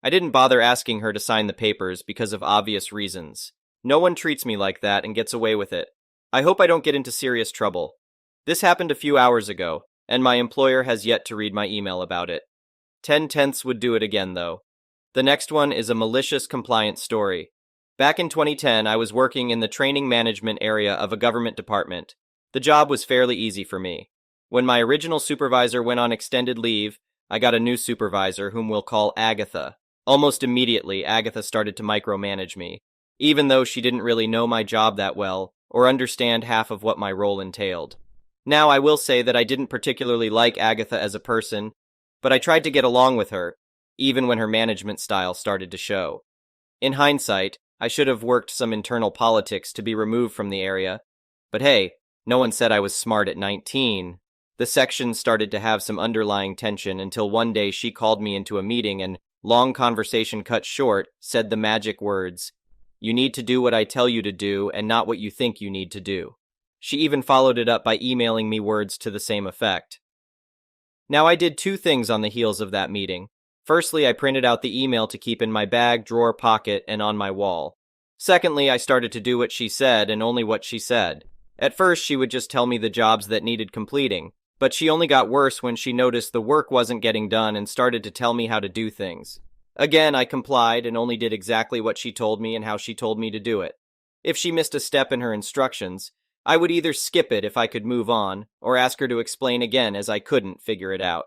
I didn't bother asking her to sign the papers because of obvious reasons. No one treats me like that and gets away with it. I hope I don't get into serious trouble. This happened a few hours ago, and my employer has yet to read my email about it. 10/10ths would do it again, though. The next one is a malicious compliance story. Back in 2010, I was working in the training management area of a government department. The job was fairly easy for me. When my original supervisor went on extended leave, I got a new supervisor whom we'll call Agatha. Almost immediately, Agatha started to micromanage me, even though she didn't really know my job that well or understand half of what my role entailed. Now, I will say that I didn't particularly like Agatha as a person, but I tried to get along with her, even when her management style started to show. In hindsight, I should have worked some internal politics to be removed from the area, but hey, no one said I was smart at 19. The section started to have some underlying tension until one day she called me into a meeting and, long conversation cut short, said the magic words, "You need to do what I tell you to do and not what you think you need to do." She even followed it up by emailing me words to the same effect. Now, I did 2 things on the heels of that meeting. Firstly, I printed out the email to keep in my bag, drawer, pocket, and on my wall. Secondly, I started to do what she said and only what she said. At first, she would just tell me the jobs that needed completing, but she only got worse when she noticed the work wasn't getting done and started to tell me how to do things. Again, I complied and only did exactly what she told me and how she told me to do it. If she missed a step in her instructions, I would either skip it if I could move on, or ask her to explain again as I couldn't figure it out.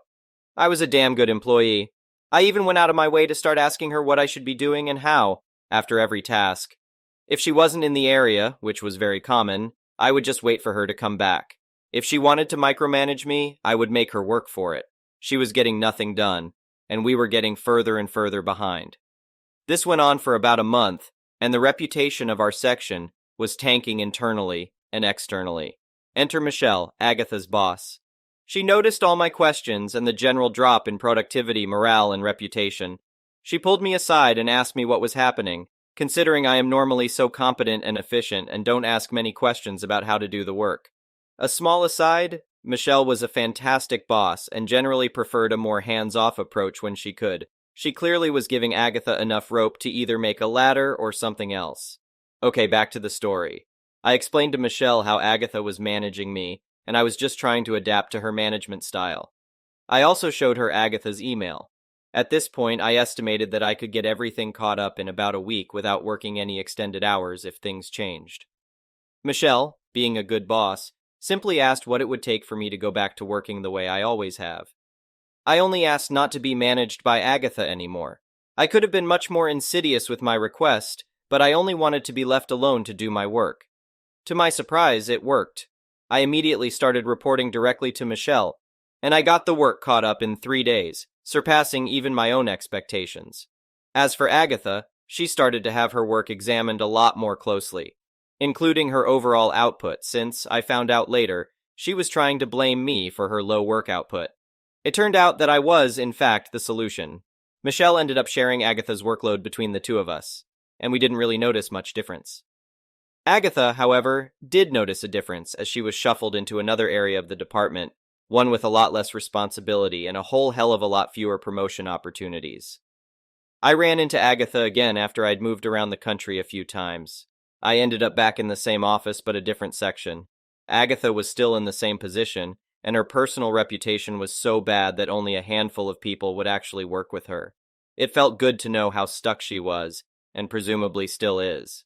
I was a damn good employee. I even went out of my way to start asking her what I should be doing and how, after every task. If she wasn't in the area, which was very common, I would just wait for her to come back. If she wanted to micromanage me, I would make her work for it. She was getting nothing done, and we were getting further and further behind. This went on for about a month, and the reputation of our section was tanking internally and externally. Enter Michelle, Agatha's boss. She noticed all my questions and the general drop in productivity, morale, and reputation. She pulled me aside and asked me what was happening, considering I am normally so competent and efficient and don't ask many questions about how to do the work. A small aside, Michelle was a fantastic boss and generally preferred a more hands-off approach when she could. She clearly was giving Agatha enough rope to either make a ladder or something else. Okay, back to the story. I explained to Michelle how Agatha was managing me, and I was just trying to adapt to her management style. I also showed her Agatha's email. At this point, I estimated that I could get everything caught up in about a week without working any extended hours if things changed. Michelle, being a good boss, simply asked what it would take for me to go back to working the way I always have. I only asked not to be managed by Agatha anymore. I could have been much more insidious with my request, but I only wanted to be left alone to do my work. To my surprise, it worked. I immediately started reporting directly to Michelle, and I got the work caught up in 3 days, surpassing even my own expectations. As for Agatha, she started to have her work examined a lot more closely, including her overall output, since, I found out later, she was trying to blame me for her low work output. It turned out that I was, in fact, the solution. Michelle ended up sharing Agatha's workload between the two of us, and we didn't really notice much difference. Agatha, however, did notice a difference as she was shuffled into another area of the department, one with a lot less responsibility and a whole hell of a lot fewer promotion opportunities. I ran into Agatha again after I'd moved around the country a few times. I ended up back in the same office but a different section. Agatha was still in the same position, and her personal reputation was so bad that only a handful of people would actually work with her. It felt good to know how stuck she was, and presumably still is.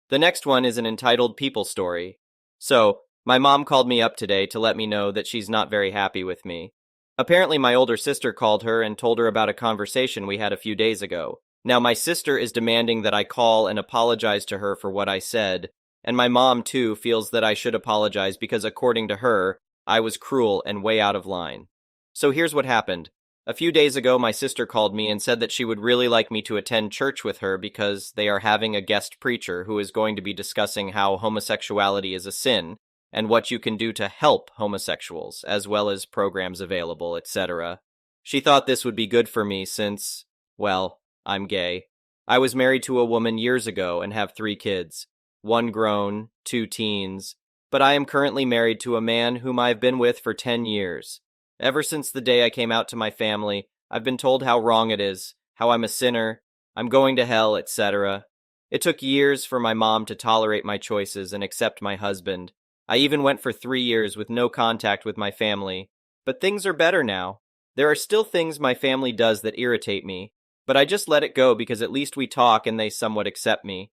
The next one is an entitled People Story. So, my mom called me up today to let me know that she's not very happy with me. Apparently my older sister called her and told her about a conversation we had a few days ago. Now my sister is demanding that I call and apologize to her for what I said, and my mom too feels that I should apologize because according to her, I was cruel and way out of line. So here's what happened. A few days ago, my sister called me and said that she would really like me to attend church with her because they are having a guest preacher who is going to be discussing how homosexuality is a sin and what you can do to help homosexuals, as well as programs available, etc. She thought this would be good for me since, well, I'm gay. I was married to a woman years ago and have 3 kids, 1 grown, 2 teens, but I am currently married to a man whom I've been with for 10 years. Ever since the day I came out to my family, I've been told how wrong it is, how I'm a sinner, I'm going to hell, etc. It took years for my mom to tolerate my choices and accept my husband. I even went for 3 years with no contact with my family. But things are better now. There are still things my family does that irritate me, but I just let it go because at least we talk and they somewhat accept me.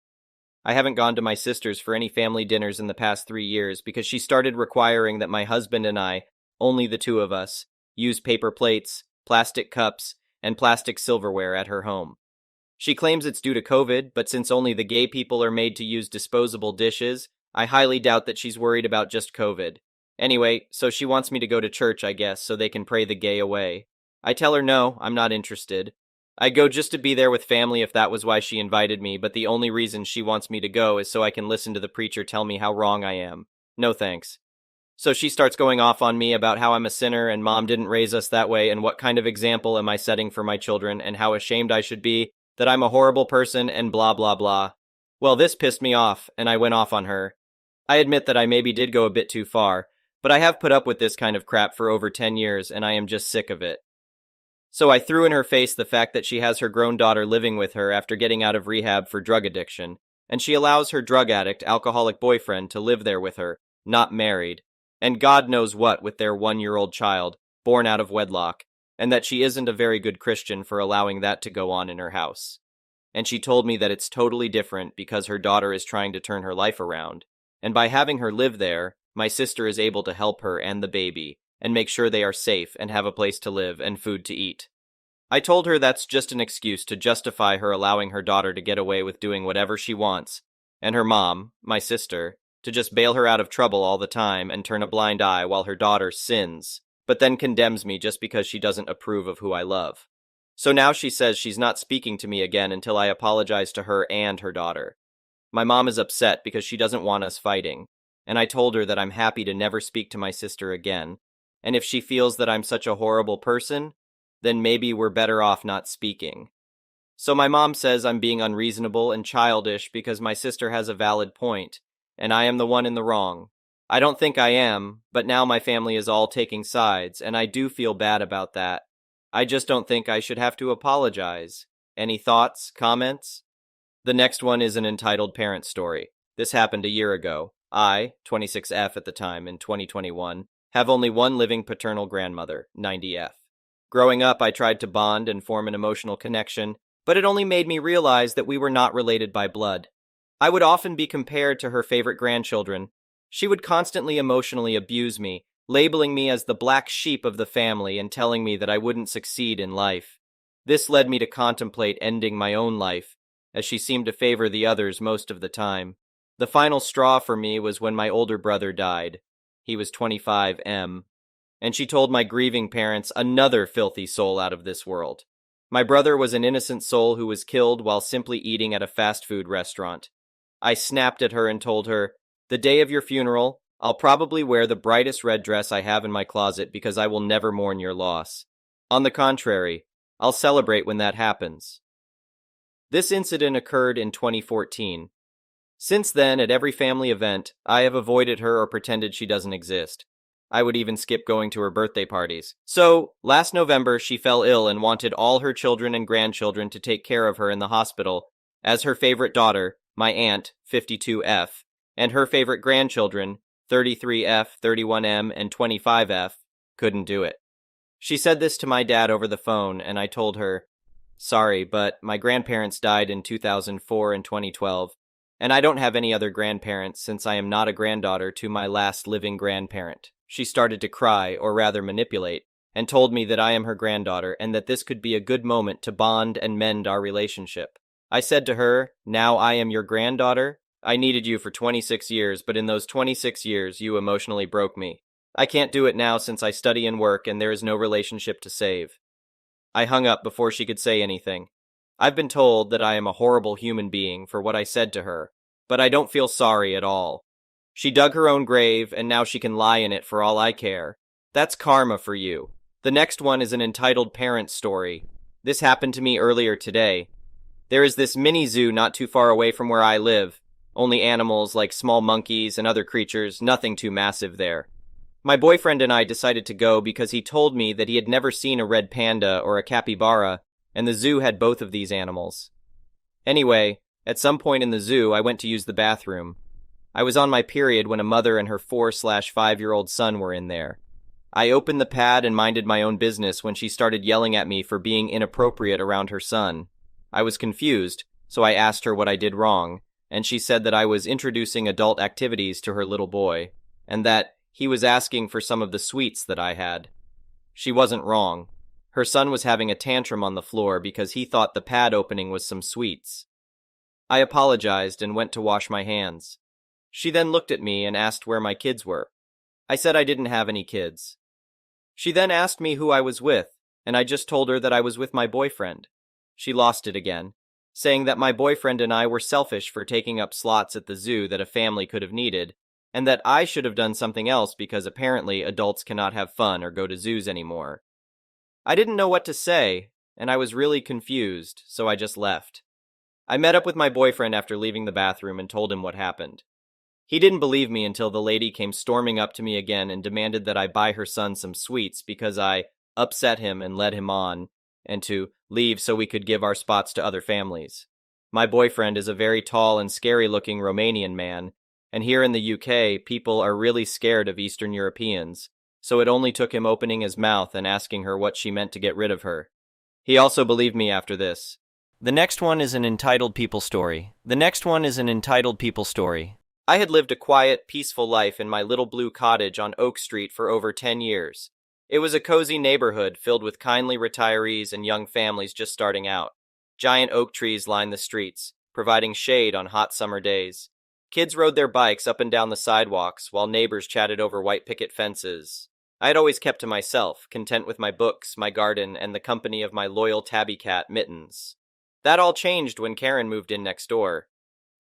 I haven't gone to my sister's for any family dinners in the past 3 years because she started requiring that my husband and I, only the 2 of us, use paper plates, plastic cups, and plastic silverware at her home. She claims it's due to COVID, but since only the gay people are made to use disposable dishes, I highly doubt that she's worried about just COVID. Anyway, so she wants me to go to church, I guess, so they can pray the gay away. I tell her no, I'm not interested. I'd go just to be there with family if that was why she invited me, but the only reason she wants me to go is so I can listen to the preacher tell me how wrong I am. No thanks. So she starts going off on me about how I'm a sinner and mom didn't raise us that way and what kind of example am I setting for my children and how ashamed I should be, that I'm a horrible person and blah blah blah. Well, this pissed me off and I went off on her. I admit that I maybe did go a bit too far, but I have put up with this kind of crap for over 10 years and I am just sick of it. So I threw in her face the fact that she has her grown daughter living with her after getting out of rehab for drug addiction, and she allows her drug addict, alcoholic boyfriend to live there with her, not married, and God knows what with their 1-year-old child, born out of wedlock, and that she isn't a very good Christian for allowing that to go on in her house. And she told me that it's totally different because her daughter is trying to turn her life around, and by having her live there, my sister is able to help her and the baby, and make sure they are safe and have a place to live and food to eat. I told her that's just an excuse to justify her allowing her daughter to get away with doing whatever she wants, and her mom, my sister, to just bail her out of trouble all the time and turn a blind eye while her daughter sins, but then condemns me just because she doesn't approve of who I love. So now she says she's not speaking to me again until I apologize to her and her daughter. My mom is upset because she doesn't want us fighting, and I told her that I'm happy to never speak to my sister again, and if she feels that I'm such a horrible person, then maybe we're better off not speaking. So my mom says I'm being unreasonable and childish because my sister has a valid point, and I am the one in the wrong. I don't think I am, but now my family is all taking sides, and I do feel bad about that. I just don't think I should have to apologize. Any thoughts, comments? The next one is an entitled parent story. This happened a year ago. I, 26F at the time in 2021, have only one living paternal grandmother, 90F. Growing up, I tried to bond and form an emotional connection, but it only made me realize that we were not related by blood. I would often be compared to her favorite grandchildren. She would constantly emotionally abuse me, labeling me as the black sheep of the family and telling me that I wouldn't succeed in life. This led me to contemplate ending my own life, as she seemed to favor the others most of the time. The final straw for me was when my older brother died. He was 25M. And she told my grieving parents another filthy soul out of this world. My brother was an innocent soul who was killed while simply eating at a fast food restaurant. I snapped at her and told her, "The day of your funeral, I'll probably wear the brightest red dress I have in my closet because I will never mourn your loss. On the contrary, I'll celebrate when that happens." This incident occurred in 2014. Since then, at every family event, I have avoided her or pretended she doesn't exist. I would even skip going to her birthday parties. So, last November, she fell ill and wanted all her children and grandchildren to take care of her in the hospital, as her favorite daughter, my aunt, 52F, and her favorite grandchildren, 33F, 31M, and 25F, couldn't do it. She said this to my dad over the phone, and I told her, "Sorry, but my grandparents died in 2004 and 2012, and I don't have any other grandparents since I am not a granddaughter to my last living grandparent." She started to cry, or rather manipulate, and told me that I am her granddaughter and that this could be a good moment to bond and mend our relationship. I said to her, "Now I am your granddaughter? I needed you for 26 years, but in those 26 years, you emotionally broke me. I can't do it now since I study and work and there is no relationship to save." I hung up before she could say anything. I've been told that I am a horrible human being for what I said to her, but I don't feel sorry at all. She dug her own grave, and now she can lie in it for all I care. That's karma for you. The next one is an entitled parent story. This happened to me earlier today. There is this mini zoo not too far away from where I live. Only animals like small monkeys and other creatures, nothing too massive there. My boyfriend and I decided to go because he told me that he had never seen a red panda or a capybara, and the zoo had both of these animals. Anyway, at some point in the zoo, I went to use the bathroom. I was on my period when a mother and her 4/5-year-old son were in there. I opened the pad and minded my own business when she started yelling at me for being inappropriate around her son. I was confused, so I asked her what I did wrong, and she said that I was introducing adult activities to her little boy, and that he was asking for some of the sweets that I had. She wasn't wrong. Her son was having a tantrum on the floor because he thought the pad opening was some sweets. I apologized and went to wash my hands. She then looked at me and asked where my kids were. I said I didn't have any kids. She then asked me who I was with, and I just told her that I was with my boyfriend. She lost it again, saying that my boyfriend and I were selfish for taking up slots at the zoo that a family could have needed, and that I should have done something else because apparently adults cannot have fun or go to zoos anymore. I didn't know what to say, and I was really confused, so I just left. I met up with my boyfriend after leaving the bathroom and told him what happened. He didn't believe me until the lady came storming up to me again and demanded that I buy her son some sweets because I upset him and led him on, and to leave so we could give our spots to other families. My boyfriend is a very tall and scary-looking Romanian man, and here in the UK, people are really scared of Eastern Europeans, so it only took him opening his mouth and asking her what she meant to get rid of her. He also believed me after this. The next one is an entitled people story. I had lived a quiet, peaceful life in my little blue cottage on Oak Street for over 10 years. It was a cozy neighborhood filled with kindly retirees and young families just starting out. Giant oak trees lined the streets, providing shade on hot summer days. Kids rode their bikes up and down the sidewalks, while neighbors chatted over white picket fences. I had always kept to myself, content with my books, my garden, and the company of my loyal tabby cat, Mittens. That all changed when Karen moved in next door.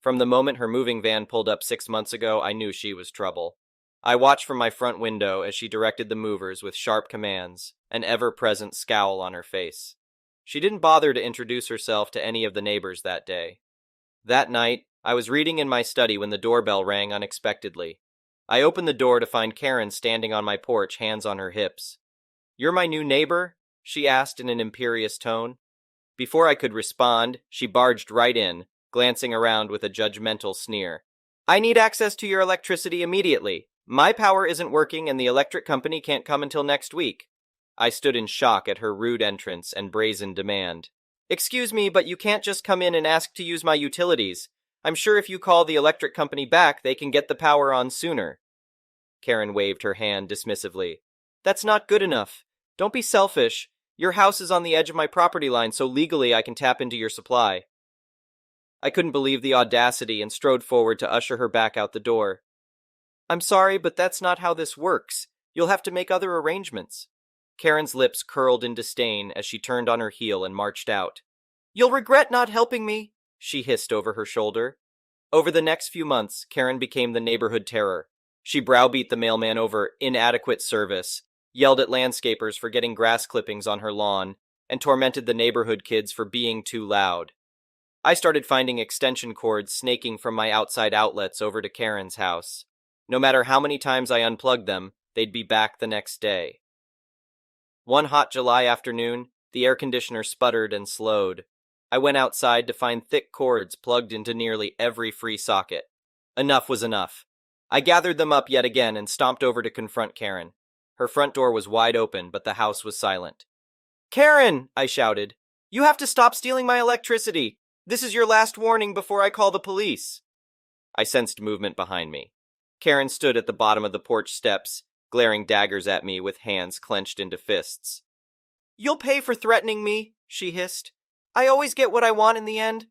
From the moment her moving van pulled up 6 months ago, I knew she was trouble. I watched from my front window as she directed the movers with sharp commands, an ever-present scowl on her face. She didn't bother to introduce herself to any of the neighbors that day. That night, I was reading in my study when the doorbell rang unexpectedly. I opened the door to find Karen standing on my porch, hands on her hips. "You're my new neighbor?" she asked in an imperious tone. Before I could respond, she barged right in, glancing around with a judgmental sneer. "I need access to your electricity immediately. My power isn't working and the electric company can't come until next week." I stood in shock at her rude entrance and brazen demand. "Excuse me, but you can't just come in and ask to use my utilities. I'm sure if you call the electric company back, they can get the power on sooner." Karen waved her hand dismissively. "That's not good enough. Don't be selfish. Your house is on the edge of my property line, so legally I can tap into your supply." I couldn't believe the audacity and strode forward to usher her back out the door. "I'm sorry, but that's not how this works. You'll have to make other arrangements." Karen's lips curled in disdain as she turned on her heel and marched out. "You'll regret not helping me," she hissed over her shoulder. Over the next few months, Karen became the neighborhood terror. She browbeat the mailman over inadequate service, yelled at landscapers for getting grass clippings on her lawn, and tormented the neighborhood kids for being too loud. I started finding extension cords snaking from my outside outlets over to Karen's house. No matter how many times I unplugged them, they'd be back the next day. One hot July afternoon, the air conditioner sputtered and slowed. I went outside to find thick cords plugged into nearly every free socket. Enough was enough. I gathered them up yet again and stomped over to confront Karen. Her front door was wide open, but the house was silent. "Karen!" I shouted. "You have to stop stealing my electricity! This is your last warning before I call the police." I sensed movement behind me. Karen stood at the bottom of the porch steps, glaring daggers at me with hands clenched into fists. "You'll pay for threatening me," she hissed. "I always get what I want in the end."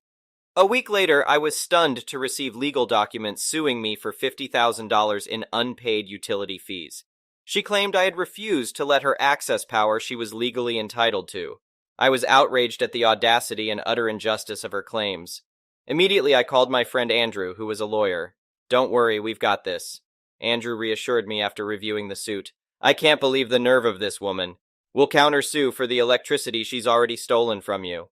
A week later, I was stunned to receive legal documents suing me for $50,000 in unpaid utility fees. She claimed I had refused to let her access power she was legally entitled to. I was outraged at the audacity and utter injustice of her claims. Immediately, I called my friend Andrew, who was a lawyer. "Don't worry, we've got this." Andrew reassured me after reviewing the suit. "I can't believe the nerve of this woman. We'll countersue for the electricity she's already stolen from you."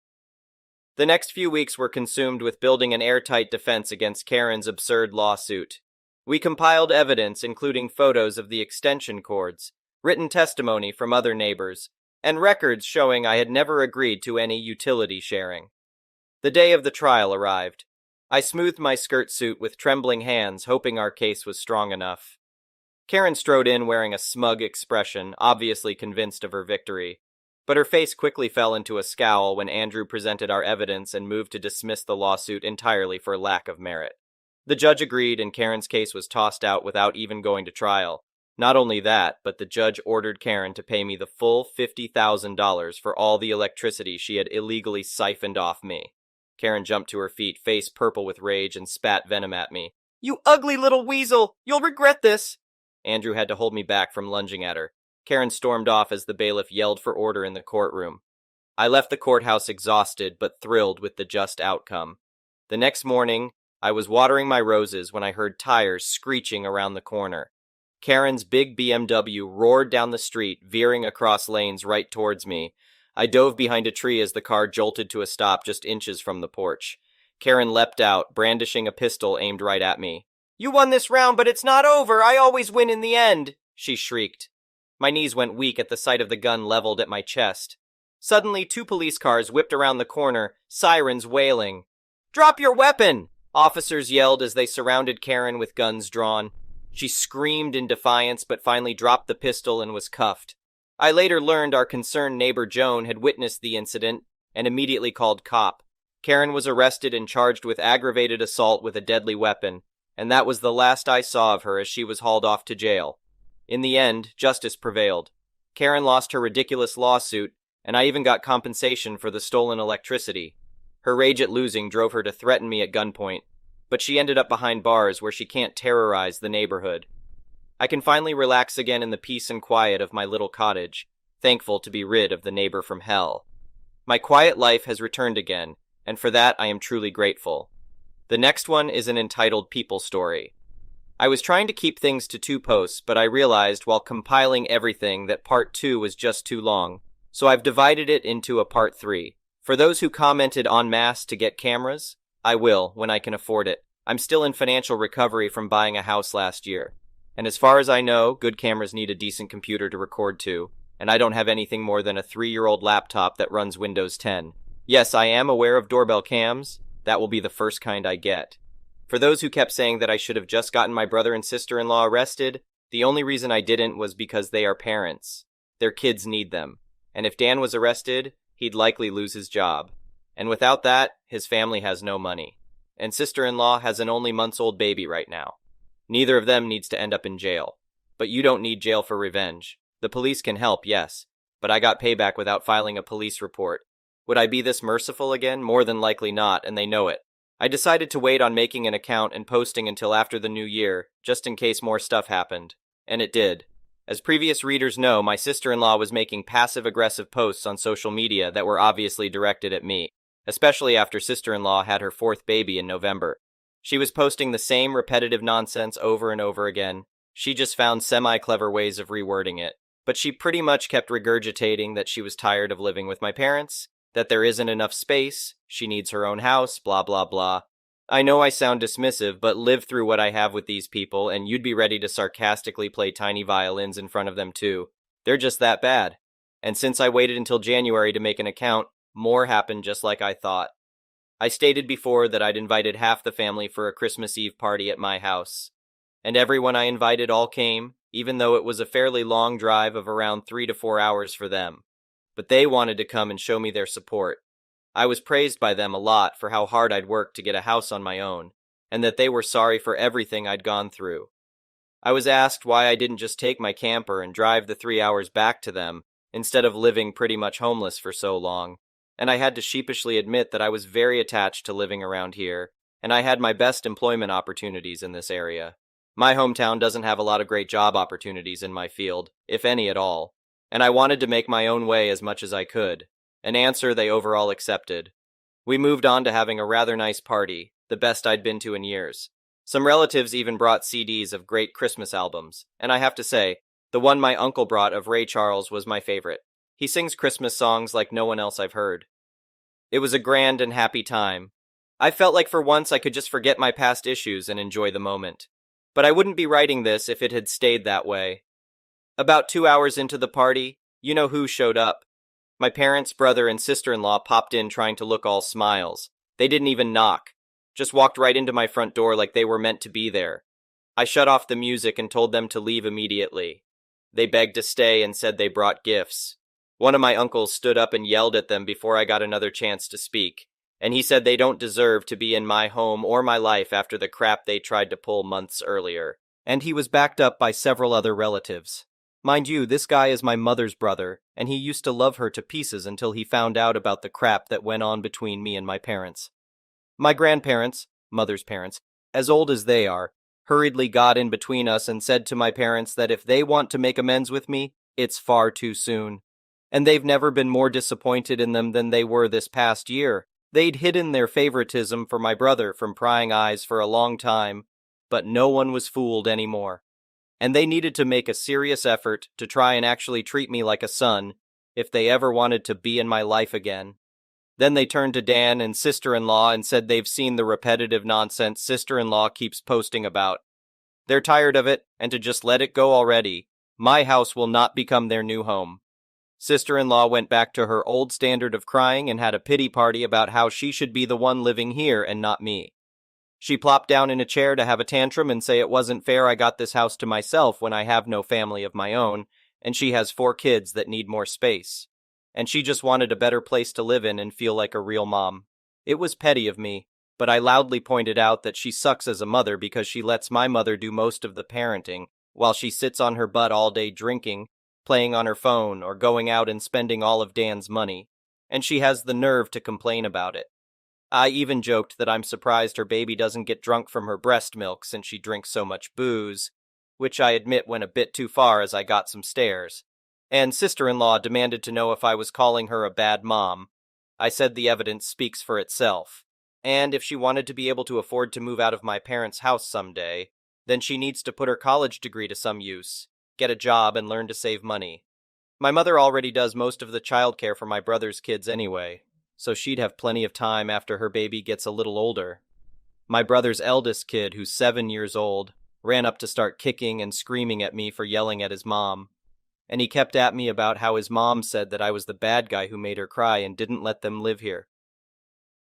The next few weeks were consumed with building an airtight defense against Karen's absurd lawsuit. We compiled evidence, including photos of the extension cords, written testimony from other neighbors, and records showing I had never agreed to any utility sharing. The day of the trial arrived. I smoothed my skirt suit with trembling hands, hoping our case was strong enough. Karen strode in wearing a smug expression, obviously convinced of her victory. But her face quickly fell into a scowl when Andrew presented our evidence and moved to dismiss the lawsuit entirely for lack of merit. The judge agreed and Karen's case was tossed out without even going to trial. Not only that, but the judge ordered Karen to pay me the full $50,000 for all the electricity she had illegally siphoned off me. Karen jumped to her feet, face purple with rage, and spat venom at me. "You ugly little weasel! You'll regret this!" Andrew had to hold me back from lunging at her. Karen stormed off as the bailiff yelled for order in the courtroom. I left the courthouse exhausted but thrilled with the just outcome. The next morning, I was watering my roses when I heard tires screeching around the corner. Karen's big BMW roared down the street, veering across lanes right towards me. I dove behind a tree as the car jolted to a stop just inches from the porch. Karen leapt out, brandishing a pistol aimed right at me. "You won this round, but it's not over! I always win in the end!" she shrieked. My knees went weak at the sight of the gun leveled at my chest. Suddenly, 2 police cars whipped around the corner, sirens wailing. "Drop your weapon!" officers yelled as they surrounded Karen with guns drawn. She screamed in defiance but finally dropped the pistol and was cuffed. I later learned our concerned neighbor Joan had witnessed the incident and immediately called cop. Karen was arrested and charged with aggravated assault with a deadly weapon, and that was the last I saw of her as she was hauled off to jail. In the end, justice prevailed. Karen lost her ridiculous lawsuit, and I even got compensation for the stolen electricity. Her rage at losing drove her to threaten me at gunpoint, but she ended up behind bars where she can't terrorize the neighborhood. I can finally relax again in the peace and quiet of my little cottage, thankful to be rid of the neighbor from hell. My quiet life has returned again, and for that I am truly grateful. The next one is an entitled people story. I was trying to keep things to 2 posts, but I realized while compiling everything that part 2 was just too long, so I've divided it into a part 3. For those who commented en masse to get cameras, I will when I can afford it. I'm still in financial recovery from buying a house last year. And as far as I know, good cameras need a decent computer to record to, and I don't have anything more than a 3-year-old laptop that runs Windows 10. Yes, I am aware of doorbell cams. That will be the first kind I get. For those who kept saying that I should have just gotten my brother and sister-in-law arrested, the only reason I didn't was because they are parents. Their kids need them. And if Dan was arrested, he'd likely lose his job. And without that, his family has no money. And sister-in-law has an only months-old baby right now. Neither of them needs to end up in jail. But you don't need jail for revenge. The police can help, yes. But I got payback without filing a police report. Would I be this merciful again? More than likely not, and they know it. I decided to wait on making an account and posting until after the new year, just in case more stuff happened. And it did. As previous readers know, my sister-in-law was making passive-aggressive posts on social media that were obviously directed at me, especially after sister-in-law had her 4th baby in November. She was posting the same repetitive nonsense over and over again. She just found semi-clever ways of rewording it. But she pretty much kept regurgitating that she was tired of living with my parents, that there isn't enough space, she needs her own house, blah blah blah. I know I sound dismissive, but live through what I have with these people, and you'd be ready to sarcastically play tiny violins in front of them too. They're just that bad. And since I waited until January to make an account, more happened just like I thought. I stated before that I'd invited half the family for a Christmas Eve party at my house. And everyone I invited all came, even though it was a fairly long drive of around 3 to 4 hours for them. But they wanted to come and show me their support. I was praised by them a lot for how hard I'd worked to get a house on my own, and that they were sorry for everything I'd gone through. I was asked why I didn't just take my camper and drive the 3 hours back to them, instead of living pretty much homeless for so long, and I had to sheepishly admit that I was very attached to living around here, and I had my best employment opportunities in this area. My hometown doesn't have a lot of great job opportunities in my field, if any at all, and I wanted to make my own way as much as I could. An answer they overall accepted. We moved on to having a rather nice party, the best I'd been to in years. Some relatives even brought CDs of great Christmas albums, and I have to say, the one my uncle brought of Ray Charles was my favorite. He sings Christmas songs like no one else I've heard. It was a grand and happy time. I felt like for once I could just forget my past issues and enjoy the moment. But I wouldn't be writing this if it had stayed that way. About 2 hours into the party, you know who showed up. My parents, brother, and sister-in-law popped in trying to look all smiles. They didn't even knock. Just walked right into my front door like they were meant to be there. I shut off the music and told them to leave immediately. They begged to stay and said they brought gifts. One of my uncles stood up and yelled at them before I got another chance to speak, and he said they don't deserve to be in my home or my life after the crap they tried to pull months earlier. And he was backed up by several other relatives. Mind you, this guy is my mother's brother, and he used to love her to pieces until he found out about the crap that went on between me and my parents. My grandparents, mother's parents, as old as they are, hurriedly got in between us and said to my parents that if they want to make amends with me, it's far too soon. And they've never been more disappointed in them than they were this past year. They'd hidden their favoritism for my brother from prying eyes for a long time, but no one was fooled anymore. And they needed to make a serious effort to try and actually treat me like a son if they ever wanted to be in my life again. Then they turned to Dan and sister-in-law and said they've seen the repetitive nonsense sister-in-law keeps posting about. They're tired of it, and to just let it go already. My house will not become their new home. Sister-in-law went back to her old standard of crying and had a pity party about how she should be the one living here and not me. She plopped down in a chair to have a tantrum and say it wasn't fair I got this house to myself when I have no family of my own, and she has 4 kids that need more space. And she just wanted a better place to live in and feel like a real mom. It was petty of me, but I loudly pointed out that she sucks as a mother because she lets my mother do most of the parenting, while she sits on her butt all day drinking, playing on her phone, or going out and spending all of Dan's money. And she has the nerve to complain about it. I even joked that I'm surprised her baby doesn't get drunk from her breast milk since she drinks so much booze, which I admit went a bit too far as I got some stares. And sister-in-law demanded to know if I was calling her a bad mom. I said the evidence speaks for itself, and if she wanted to be able to afford to move out of my parents' house someday, then she needs to put her college degree to some use, get a job, and learn to save money. My mother already does most of the childcare for my brother's kids anyway, so she'd have plenty of time after her baby gets a little older. My brother's eldest kid, who's 7 years old, ran up to start kicking and screaming at me for yelling at his mom. And he kept at me about how his mom said that I was the bad guy who made her cry and didn't let them live here.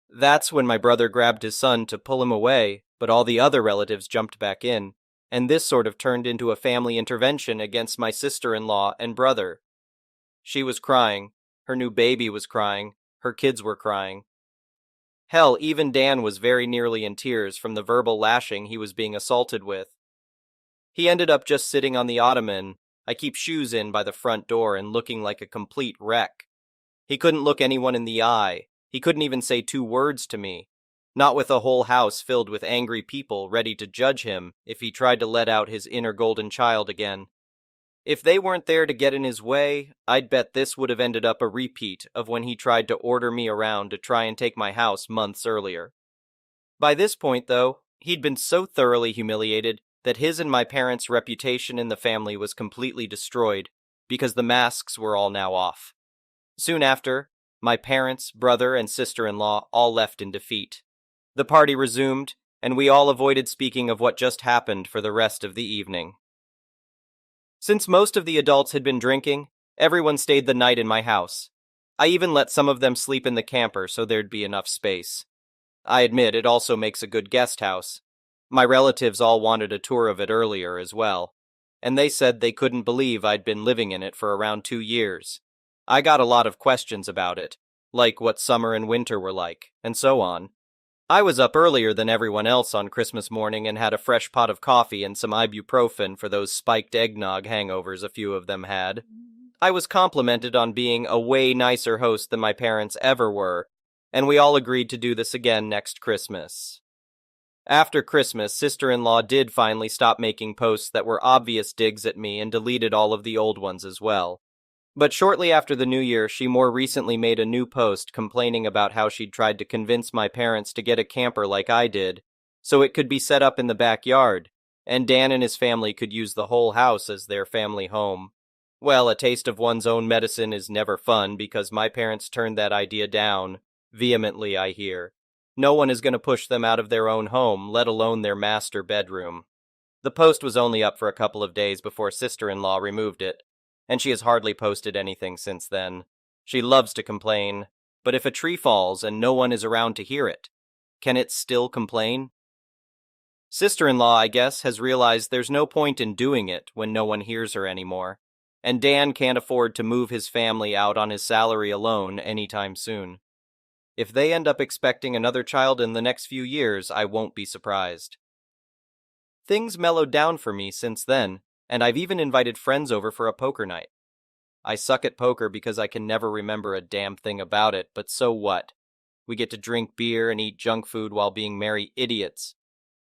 That's when my brother grabbed his son to pull him away, but all the other relatives jumped back in, and this sort of turned into a family intervention against my sister-in-law and brother. She was crying, her new baby was crying, her kids were crying. Hell, even Dan was very nearly in tears from the verbal lashing he was being assaulted with. He ended up just sitting on the ottoman. I keep shoes in by the front door and looking like a complete wreck. He couldn't look anyone in the eye. He couldn't even say 2 words to me. Not with a whole house filled with angry people ready to judge him if he tried to let out his inner golden child again. If they weren't there to get in his way, I'd bet this would have ended up a repeat of when he tried to order me around to try and take my house months earlier. By this point, though, he'd been so thoroughly humiliated that his and my parents' reputation in the family was completely destroyed because the masks were all now off. Soon after, my parents, brother, and sister-in-law all left in defeat. The party resumed, and we all avoided speaking of what just happened for the rest of the evening. Since most of the adults had been drinking, everyone stayed the night in my house. I even let some of them sleep in the camper so there'd be enough space. I admit it also makes a good guest house. My relatives all wanted a tour of it earlier as well, and they said they couldn't believe I'd been living in it for around 2 years. I got a lot of questions about it, like what summer and winter were like, and so on. I was up earlier than everyone else on Christmas morning and had a fresh pot of coffee and some ibuprofen for those spiked eggnog hangovers a few of them had. I was complimented on being a way nicer host than my parents ever were, and we all agreed to do this again next Christmas. After Christmas, sister-in-law did finally stop making posts that were obvious digs at me and deleted all of the old ones as well. But shortly after the New Year, she more recently made a new post complaining about how she'd tried to convince my parents to get a camper like I did, so it could be set up in the backyard, and Dan and his family could use the whole house as their family home. Well, a taste of one's own medicine is never fun because my parents turned that idea down, vehemently I hear. No one is going to push them out of their own home, let alone their master bedroom. The post was only up for a couple of days before sister-in-law removed it, and she has hardly posted anything since then. She loves to complain, but if a tree falls and no one is around to hear it, can it still complain? Sister-in-law, I guess, has realized there's no point in doing it when no one hears her anymore, and Dan can't afford to move his family out on his salary alone anytime soon. If they end up expecting another child in the next few years, I won't be surprised. Things mellowed down for me since then, and I've even invited friends over for a poker night. I suck at poker because I can never remember a damn thing about it, but so what? We get to drink beer and eat junk food while being merry idiots.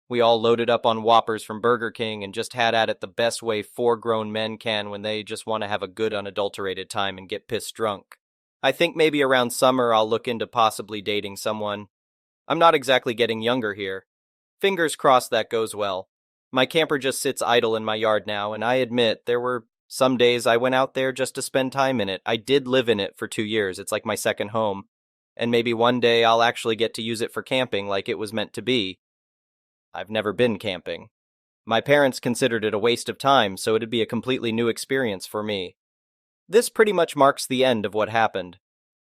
We all loaded up on Whoppers from Burger King and just had at it the best way 4 grown men can when they just want to have a good unadulterated time and get pissed drunk. I think maybe around summer I'll look into possibly dating someone. I'm not exactly getting younger here. Fingers crossed that goes well. My camper just sits idle in my yard now, and I admit there were some days I went out there just to spend time in it. I did live in it for 2 years. It's like my second home. And maybe one day I'll actually get to use it for camping like it was meant to be. I've never been camping. My parents considered it a waste of time, so it'd be a completely new experience for me. This pretty much marks the end of what happened.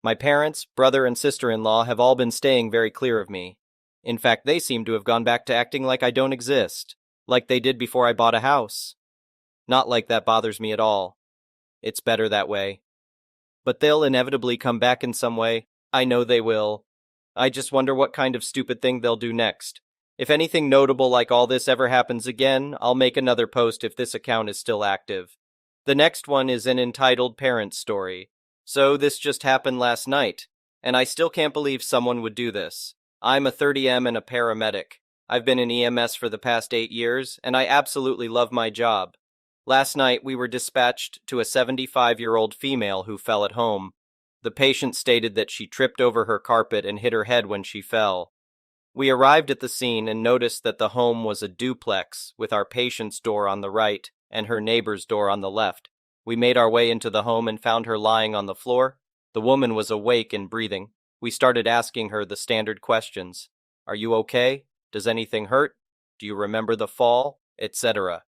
My parents, brother, and sister-in-law have all been staying very clear of me. In fact, they seem to have gone back to acting like I don't exist. Like they did before I bought a house. Not like that bothers me at all. It's better that way. But they'll inevitably come back in some way. I know they will. I just wonder what kind of stupid thing they'll do next. If anything notable like all this ever happens again, I'll make another post if this account is still active. The next one is an entitled parent story. So this just happened last night, and I still can't believe someone would do this. I'm a 30M and a paramedic. I've been in EMS for the past 8 years, and I absolutely love my job. Last night, we were dispatched to a 75-year-old female who fell at home. The patient stated that she tripped over her carpet and hit her head when she fell. We arrived at the scene and noticed that the home was a duplex, with our patient's door on the right and her neighbor's door on the left. We made our way into the home and found her lying on the floor. The woman was awake and breathing. We started asking her the standard questions. Are you okay? Does anything hurt? Do you remember the fall? etc.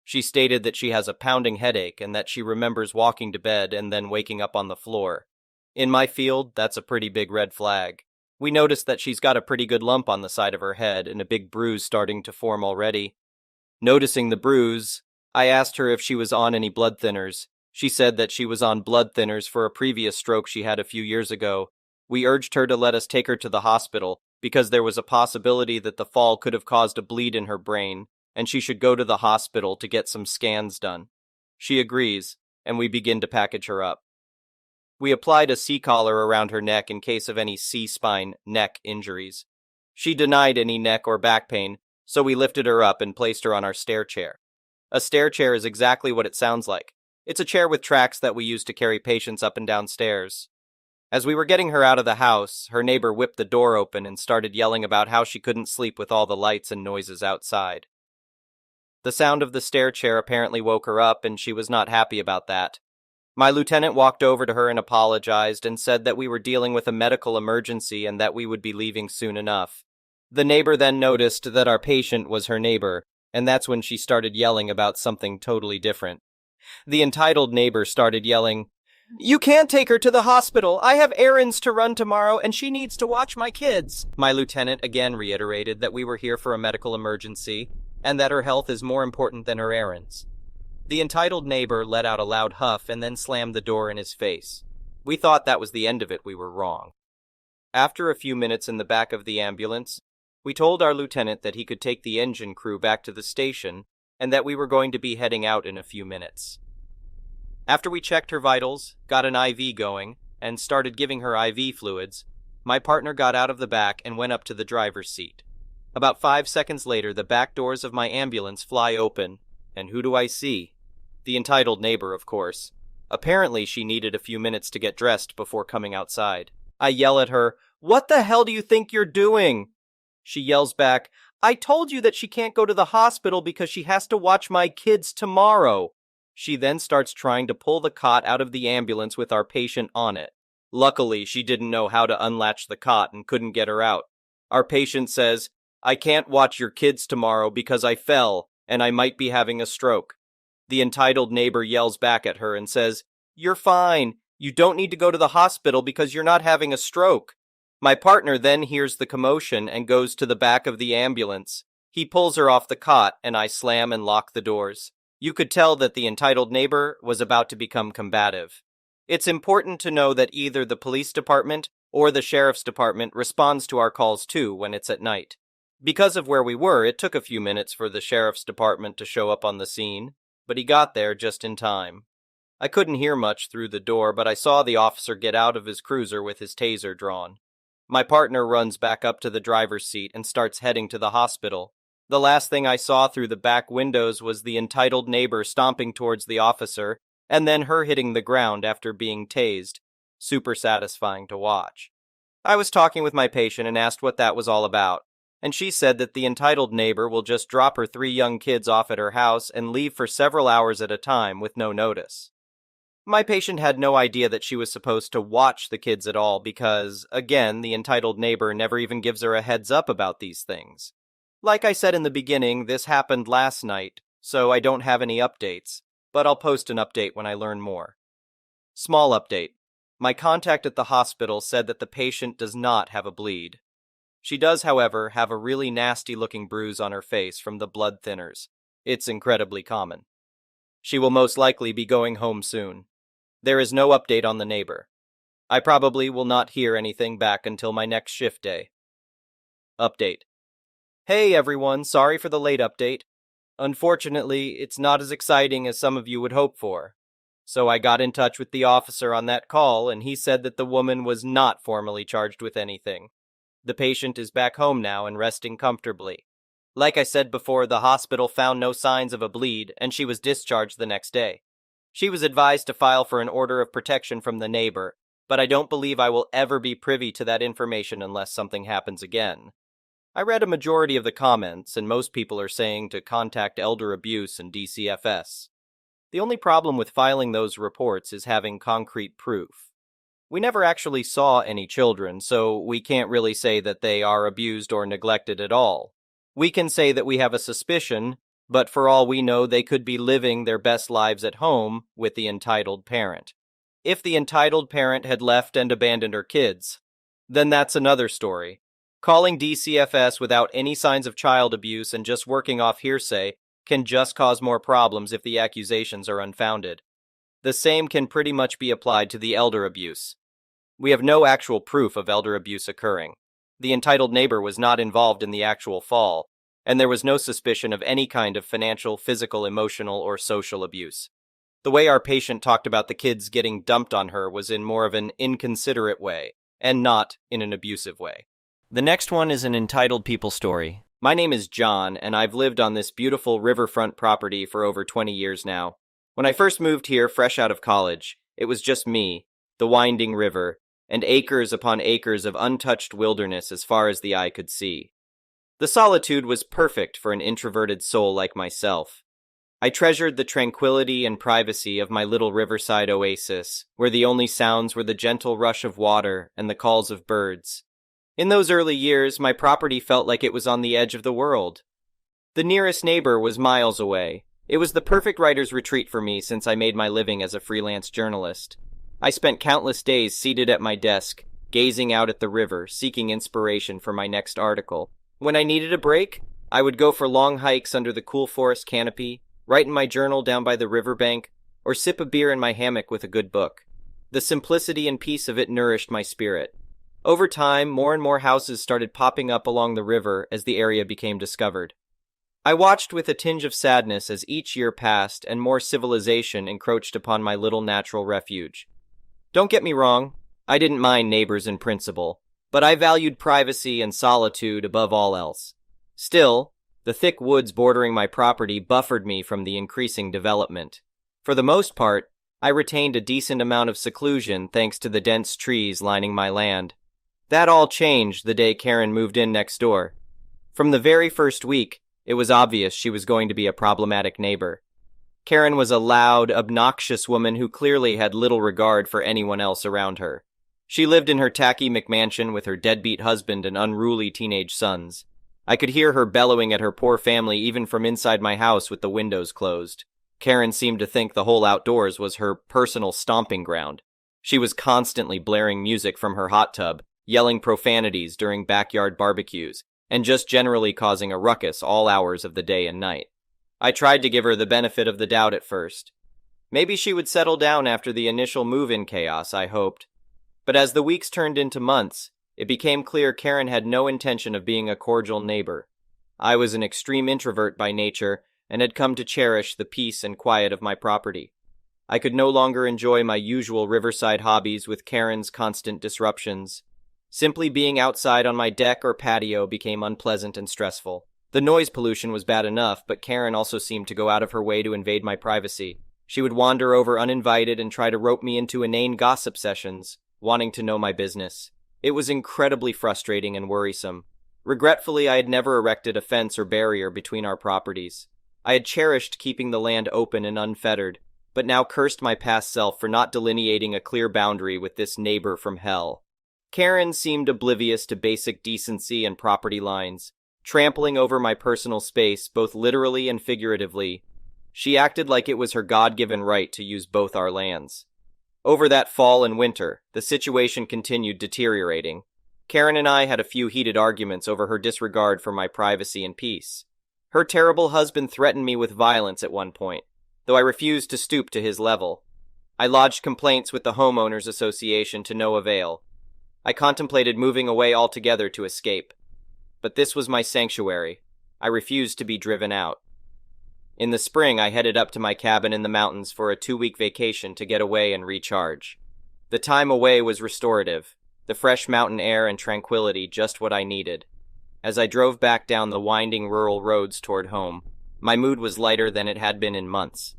She stated that she has a pounding headache and that she remembers walking to bed and then waking up on the floor. In my field, that's a pretty big red flag. We noticed that she's got a pretty good lump on the side of her head and a big bruise starting to form already. Noticing the bruise, I asked her if she was on any blood thinners. She said that she was on blood thinners for a previous stroke she had a few years ago. We urged her to let us take her to the hospital because there was a possibility that the fall could have caused a bleed in her brain, and she should go to the hospital to get some scans done. She agrees, and we begin to package her up. We applied a C-collar around her neck in case of any C-spine neck injuries. She denied any neck or back pain, so we lifted her up and placed her on our stair chair. A stair chair is exactly what it sounds like. It's a chair with tracks that we use to carry patients up and down stairs. As we were getting her out of the house, her neighbor whipped the door open and started yelling about how she couldn't sleep with all the lights and noises outside. The sound of the stair chair apparently woke her up, and she was not happy about that. My lieutenant walked over to her and apologized and said that we were dealing with a medical emergency and that we would be leaving soon enough. The neighbor then noticed that our patient was her neighbor, and that's when she started yelling about something totally different. The entitled neighbor started yelling, "You can't take her to the hospital. I have errands to run tomorrow, and she needs to watch my kids." My lieutenant again reiterated that we were here for a medical emergency, and that her health is more important than her errands. The entitled neighbor let out a loud huff and then slammed the door in his face. We thought that was the end of it. We were wrong. After a few minutes in the back of the ambulance, we told our lieutenant that he could take the engine crew back to the station and that we were going to be heading out in a few minutes. After we checked her vitals, got an IV going, and started giving her IV fluids, my partner got out of the back and went up to the driver's seat. About 5 seconds later, the back doors of my ambulance fly open, and who do I see? The entitled neighbor, of course. Apparently, she needed a few minutes to get dressed before coming outside. I yell at her, "What the hell do you think you're doing?" She yells back, "I told you that she can't go to the hospital because she has to watch my kids tomorrow." She then starts trying to pull the cot out of the ambulance with our patient on it. Luckily, she didn't know how to unlatch the cot and couldn't get her out. Our patient says, "I can't watch your kids tomorrow because I fell and I might be having a stroke." The entitled neighbor yells back at her and says, "You're fine. You don't need to go to the hospital because you're not having a stroke." My partner then hears the commotion and goes to the back of the ambulance. He pulls her off the cot and I slam and lock the doors. You could tell that the entitled neighbor was about to become combative. It's important to know that either the police department or the sheriff's department responds to our calls too when it's at night. Because of where we were, it took a few minutes for the sheriff's department to show up on the scene, but he got there just in time. I couldn't hear much through the door, but I saw the officer get out of his cruiser with his taser drawn. My partner runs back up to the driver's seat and starts heading to the hospital. The last thing I saw through the back windows was the entitled neighbor stomping towards the officer, and then her hitting the ground after being tased. Super satisfying to watch. I was talking with my patient and asked what that was all about, and she said that the entitled neighbor will just drop her 3 young kids off at her house and leave for several hours at a time with no notice. My patient had no idea that she was supposed to watch the kids at all because, again, the entitled neighbor never even gives her a heads up about these things. Like I said in the beginning, this happened last night, so I don't have any updates, but I'll post an update when I learn more. Small update. My contact at the hospital said that the patient does not have a bleed. She does, however, have a really nasty-looking bruise on her face from the blood thinners. It's incredibly common. She will most likely be going home soon. There is no update on the neighbor. I probably will not hear anything back until my next shift day. Update. Hey everyone, sorry for the late update. Unfortunately, it's not as exciting as some of you would hope for. So I got in touch with the officer on that call, and he said that the woman was not formally charged with anything. The patient is back home now and resting comfortably. Like I said before, the hospital found no signs of a bleed, and she was discharged the next day. She was advised to file for an order of protection from the neighbor, but I don't believe I will ever be privy to that information unless something happens again. I read a majority of the comments, and most people are saying to contact Elder Abuse and DCFS. The only problem with filing those reports is having concrete proof. We never actually saw any children, so we can't really say that they are abused or neglected at all. We can say that we have a suspicion, but for all we know, they could be living their best lives at home with the entitled parent. If the entitled parent had left and abandoned her kids, then that's another story. Calling DCFS without any signs of child abuse and just working off hearsay can just cause more problems if the accusations are unfounded. The same can pretty much be applied to the elder abuse. We have no actual proof of elder abuse occurring. The entitled neighbor was not involved in the actual fall, and there was no suspicion of any kind of financial, physical, emotional, or social abuse. The way our patient talked about the kids getting dumped on her was in more of an inconsiderate way, and not in an abusive way. The next one is an entitled people story. My name is John, and I've lived on this beautiful riverfront property for over 20 years now. When I first moved here fresh out of college, it was just me, the winding river, and acres upon acres of untouched wilderness as far as the eye could see. The solitude was perfect for an introverted soul like myself. I treasured the tranquility and privacy of my little riverside oasis, where the only sounds were the gentle rush of water and the calls of birds. In those early years, my property felt like it was on the edge of the world. The nearest neighbor was miles away. It was the perfect writer's retreat for me since I made my living as a freelance journalist. I spent countless days seated at my desk, gazing out at the river, seeking inspiration for my next article. When I needed a break, I would go for long hikes under the cool forest canopy, write in my journal down by the riverbank, or sip a beer in my hammock with a good book. The simplicity and peace of it nourished my spirit. Over time, more and more houses started popping up along the river as the area became discovered. I watched with a tinge of sadness as each year passed and more civilization encroached upon my little natural refuge. Don't get me wrong, I didn't mind neighbors in principle, but I valued privacy and solitude above all else. Still, the thick woods bordering my property buffered me from the increasing development. For the most part, I retained a decent amount of seclusion thanks to the dense trees lining my land. That all changed the day Karen moved in next door. From the very first week, it was obvious she was going to be a problematic neighbor. Karen was a loud, obnoxious woman who clearly had little regard for anyone else around her. She lived in her tacky McMansion with her deadbeat husband and unruly teenage sons. I could hear her bellowing at her poor family even from inside my house with the windows closed. Karen seemed to think the whole outdoors was her personal stomping ground. She was constantly blaring music from her hot tub, yelling profanities during backyard barbecues, and just generally causing a ruckus all hours of the day and night. I tried to give her the benefit of the doubt at first. Maybe she would settle down after the initial move-in chaos, I hoped. But as the weeks turned into months, it became clear Karen had no intention of being a cordial neighbor. I was an extreme introvert by nature and had come to cherish the peace and quiet of my property. I could no longer enjoy my usual riverside hobbies with Karen's constant disruptions. Simply being outside on my deck or patio became unpleasant and stressful. The noise pollution was bad enough, but Karen also seemed to go out of her way to invade my privacy. She would wander over uninvited and try to rope me into inane gossip sessions, wanting to know my business. It was incredibly frustrating and worrisome. Regretfully, I had never erected a fence or barrier between our properties. I had cherished keeping the land open and unfettered, but now cursed my past self for not delineating a clear boundary with this neighbor from hell. Karen seemed oblivious to basic decency and property lines, trampling over my personal space both literally and figuratively. She acted like it was her God-given right to use both our lands. Over that fall and winter, the situation continued deteriorating. Karen and I had a few heated arguments over her disregard for my privacy and peace. Her terrible husband threatened me with violence at one point, though I refused to stoop to his level. I lodged complaints with the homeowners association to no avail. I contemplated moving away altogether to escape. But this was my sanctuary. I refused to be driven out. In the spring, I headed up to my cabin in the mountains for a 2-week vacation to get away and recharge. The time away was restorative, the fresh mountain air and tranquility just what I needed. As I drove back down the winding rural roads toward home, my mood was lighter than it had been in months.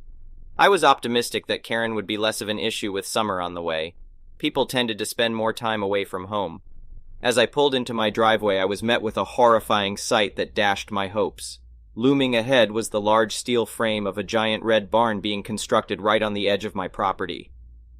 I was optimistic that Karen would be less of an issue with summer on the way. People tended to spend more time away from home. As I pulled into my driveway, I was met with a horrifying sight that dashed my hopes. Looming ahead was the large steel frame of a giant red barn being constructed right on the edge of my property.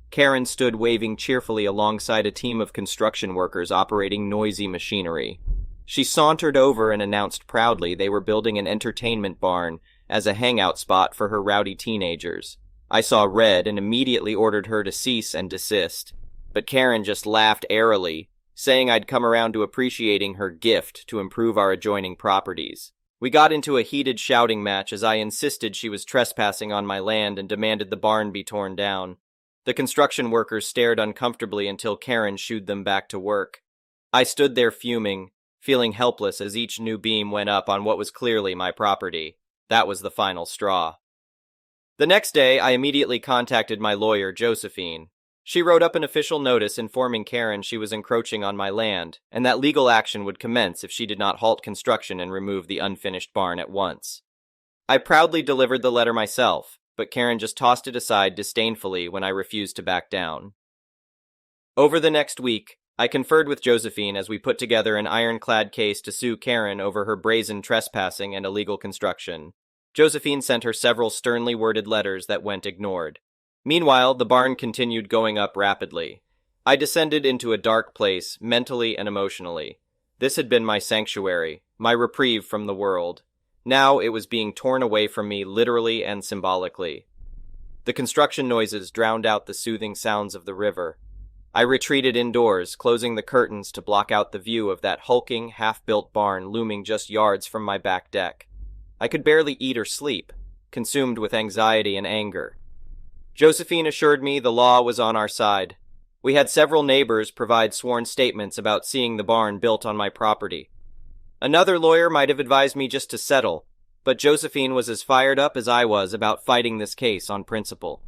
Karen stood waving cheerfully alongside a team of construction workers operating noisy machinery. She sauntered over and announced proudly they were building an entertainment barn as a hangout spot for her rowdy teenagers. I saw red and immediately ordered her to cease and desist, but Karen just laughed airily, saying I'd come around to appreciating her gift to improve our adjoining properties. We got into a heated shouting match as I insisted she was trespassing on my land and demanded the barn be torn down. The construction workers stared uncomfortably until Karen shooed them back to work. I stood there fuming, feeling helpless as each new beam went up on what was clearly my property. That was the final straw. The next day, I immediately contacted my lawyer, Josephine. She wrote up an official notice informing Karen she was encroaching on my land, and that legal action would commence if she did not halt construction and remove the unfinished barn at once. I proudly delivered the letter myself, but Karen just tossed it aside disdainfully when I refused to back down. Over the next week, I conferred with Josephine as we put together an ironclad case to sue Karen over her brazen trespassing and illegal construction. Josephine sent her several sternly worded letters that went ignored. Meanwhile, the barn continued going up rapidly. I descended into a dark place, mentally and emotionally. This had been my sanctuary, my reprieve from the world. Now it was being torn away from me literally and symbolically. The construction noises drowned out the soothing sounds of the river. I retreated indoors, closing the curtains to block out the view of that hulking, half-built barn looming just yards from my back deck. I could barely eat or sleep, consumed with anxiety and anger. Josephine assured me the law was on our side. We had several neighbors provide sworn statements about seeing the barn built on my property. Another lawyer might have advised me just to settle, but Josephine was as fired up as I was about fighting this case on principle.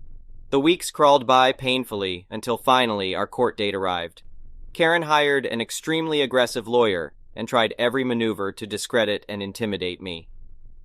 The weeks crawled by painfully until finally our court date arrived. Karen hired an extremely aggressive lawyer and tried every maneuver to discredit and intimidate me.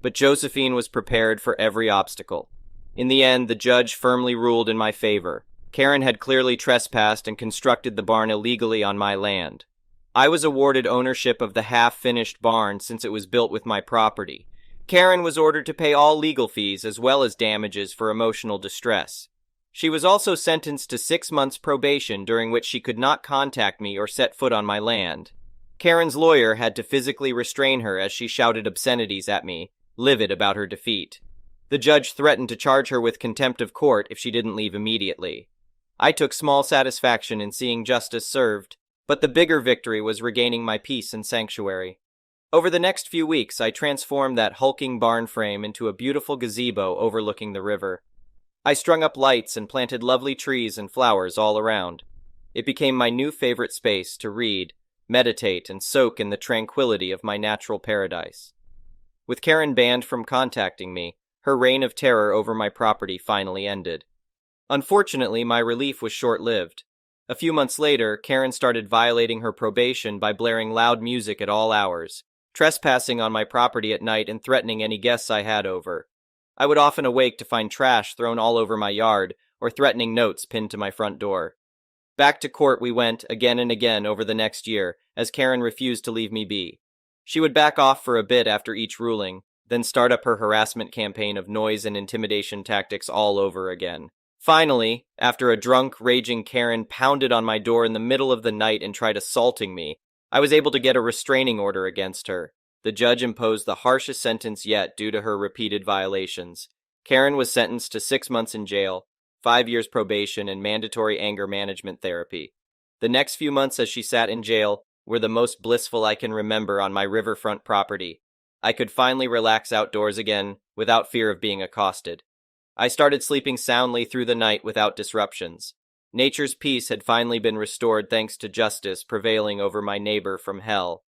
But Josephine was prepared for every obstacle. In the end, the judge firmly ruled in my favor. Karen had clearly trespassed and constructed the barn illegally on my land. I was awarded ownership of the half-finished barn since it was built with my property. Karen was ordered to pay all legal fees as well as damages for emotional distress. She was also sentenced to 6 months probation during which she could not contact me or set foot on my land. Karen's lawyer had to physically restrain her as she shouted obscenities at me, livid about her defeat. The judge threatened to charge her with contempt of court if she didn't leave immediately. I took small satisfaction in seeing justice served, but the bigger victory was regaining my peace and sanctuary. Over the next few weeks, I transformed that hulking barn frame into a beautiful gazebo overlooking the river. I strung up lights and planted lovely trees and flowers all around. It became my new favorite space to read, meditate, and soak in the tranquility of my natural paradise. With Karen banned from contacting me, her reign of terror over my property finally ended. Unfortunately, my relief was short-lived. A few months later, Karen started violating her probation by blaring loud music at all hours, trespassing on my property at night and threatening any guests I had over. I would often awake to find trash thrown all over my yard or threatening notes pinned to my front door. Back to court we went again and again over the next year, as Karen refused to leave me be. She would back off for a bit after each ruling, then start up her harassment campaign of noise and intimidation tactics all over again. Finally, after a drunk, raging Karen pounded on my door in the middle of the night and tried assaulting me, I was able to get a restraining order against her. The judge imposed the harshest sentence yet due to her repeated violations. Karen was sentenced to 6 months in jail, 5 years probation, and mandatory anger management therapy. The next few months as she sat in jail were the most blissful I can remember on my riverfront property. I could finally relax outdoors again without fear of being accosted. I started sleeping soundly through the night without disruptions. Nature's peace had finally been restored thanks to justice prevailing over my neighbor from hell.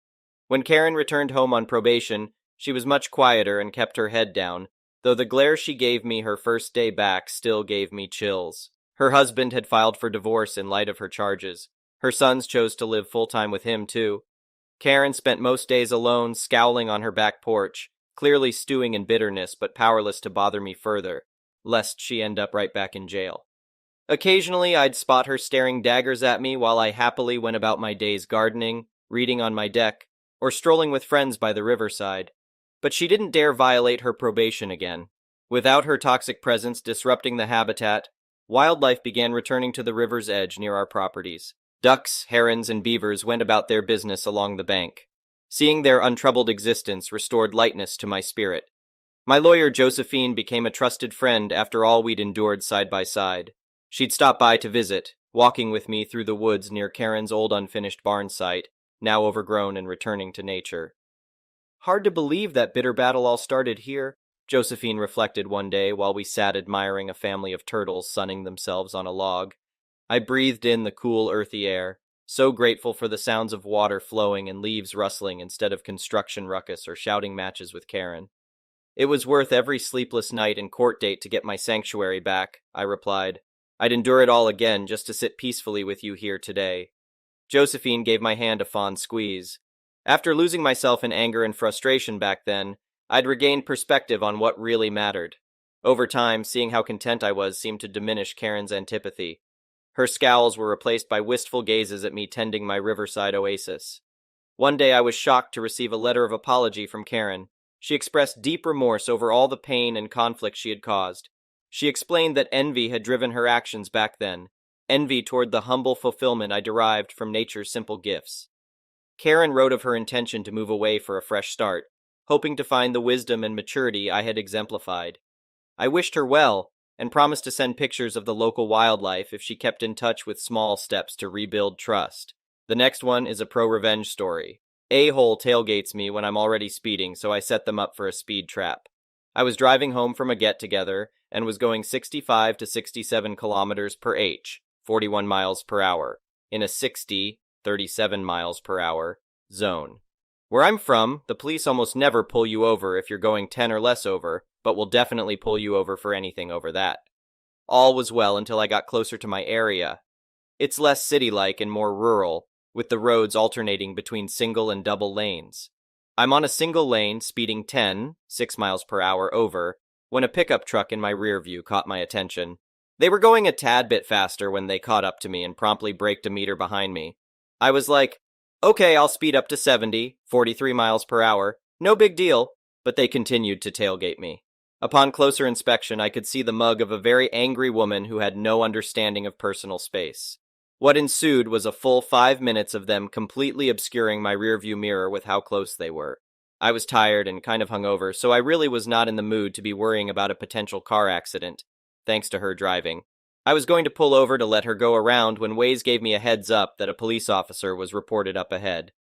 When Karen returned home on probation, she was much quieter and kept her head down, though the glare she gave me her first day back still gave me chills. Her husband had filed for divorce in light of her charges. Her sons chose to live full-time with him, too. Karen spent most days alone, scowling on her back porch, clearly stewing in bitterness but powerless to bother me further, lest she end up right back in jail. Occasionally, I'd spot her staring daggers at me while I happily went about my days gardening, reading on my deck, or strolling with friends by the riverside. But she didn't dare violate her probation again. Without her toxic presence disrupting the habitat, wildlife began returning to the river's edge near our properties. Ducks, herons, and beavers went about their business along the bank. Seeing their untroubled existence restored lightness to my spirit. My lawyer, Josephine, became a trusted friend after all we'd endured side by side. She'd stop by to visit, walking with me through the woods near Karen's old unfinished barn site, now overgrown and returning to nature. Hard to believe that bitter battle all started here, Josephine reflected one day while we sat admiring a family of turtles sunning themselves on a log. I breathed in the cool, earthy air, so grateful for the sounds of water flowing and leaves rustling instead of construction ruckus or shouting matches with Karen. It was worth every sleepless night and court date to get my sanctuary back, I replied. I'd endure it all again just to sit peacefully with you here today. Josephine gave my hand a fond squeeze. After losing myself in anger and frustration back then, I'd regained perspective on what really mattered. Over time, seeing how content I was seemed to diminish Karen's antipathy. Her scowls were replaced by wistful gazes at me tending my riverside oasis. One day I was shocked to receive a letter of apology from Karen. She expressed deep remorse over all the pain and conflict she had caused. She explained that envy had driven her actions back then, envy toward the humble fulfillment I derived from nature's simple gifts. Karen wrote of her intention to move away for a fresh start, hoping to find the wisdom and maturity I had exemplified. I wished her well, and promised to send pictures of the local wildlife if she kept in touch with small steps to rebuild trust. The next one is a pro-revenge story. A-hole tailgates me when I'm already speeding, so I set them up for a speed trap. I was driving home from a get-together and was going 65 to 67 kilometers per h, 41 miles per hour, in a 60, 37 miles per hour zone. Where I'm from, the police almost never pull you over if you're going 10 or less over, but will definitely pull you over for anything over that. All was well until I got closer to my area. It's less city-like and more rural, with the roads alternating between single and double lanes. I'm on a single lane, speeding 10, 6 miles per hour over, when a pickup truck in my rear view caught my attention. They were going a tad bit faster when they caught up to me and promptly braked a meter behind me. I was like, okay, I'll speed up to 70, 43 miles per hour, no big deal, but they continued to tailgate me. Upon closer inspection, I could see the mug of a very angry woman who had no understanding of personal space. What ensued was a full 5 minutes of them completely obscuring my rearview mirror with how close they were. I was tired and kind of hungover, so I really was not in the mood to be worrying about a potential car accident, thanks to her driving. I was going to pull over to let her go around when Waze gave me a heads up that a police officer was reported up ahead.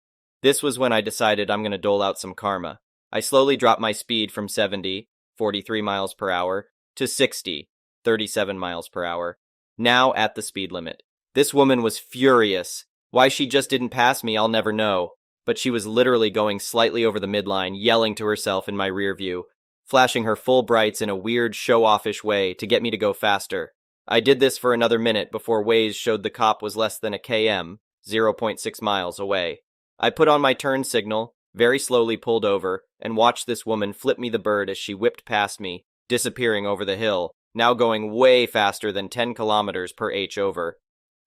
This was when I decided I'm going to dole out some karma. I slowly dropped my speed from 70, 43 miles per hour, to 60, 37 miles per hour, now at the speed limit. This woman was furious. Why she just didn't pass me, I'll never know, but she was literally going slightly over the midline, yelling to herself in my rear view, flashing her full brights in a weird show-offish way to get me to go faster. I did this for another minute before Waze showed the cop was less than a km, 0.6 miles away. I put on my turn signal, very slowly pulled over, and watched this woman flip me the bird as she whipped past me, disappearing over the hill, now going way faster than 10 kilometers per h over.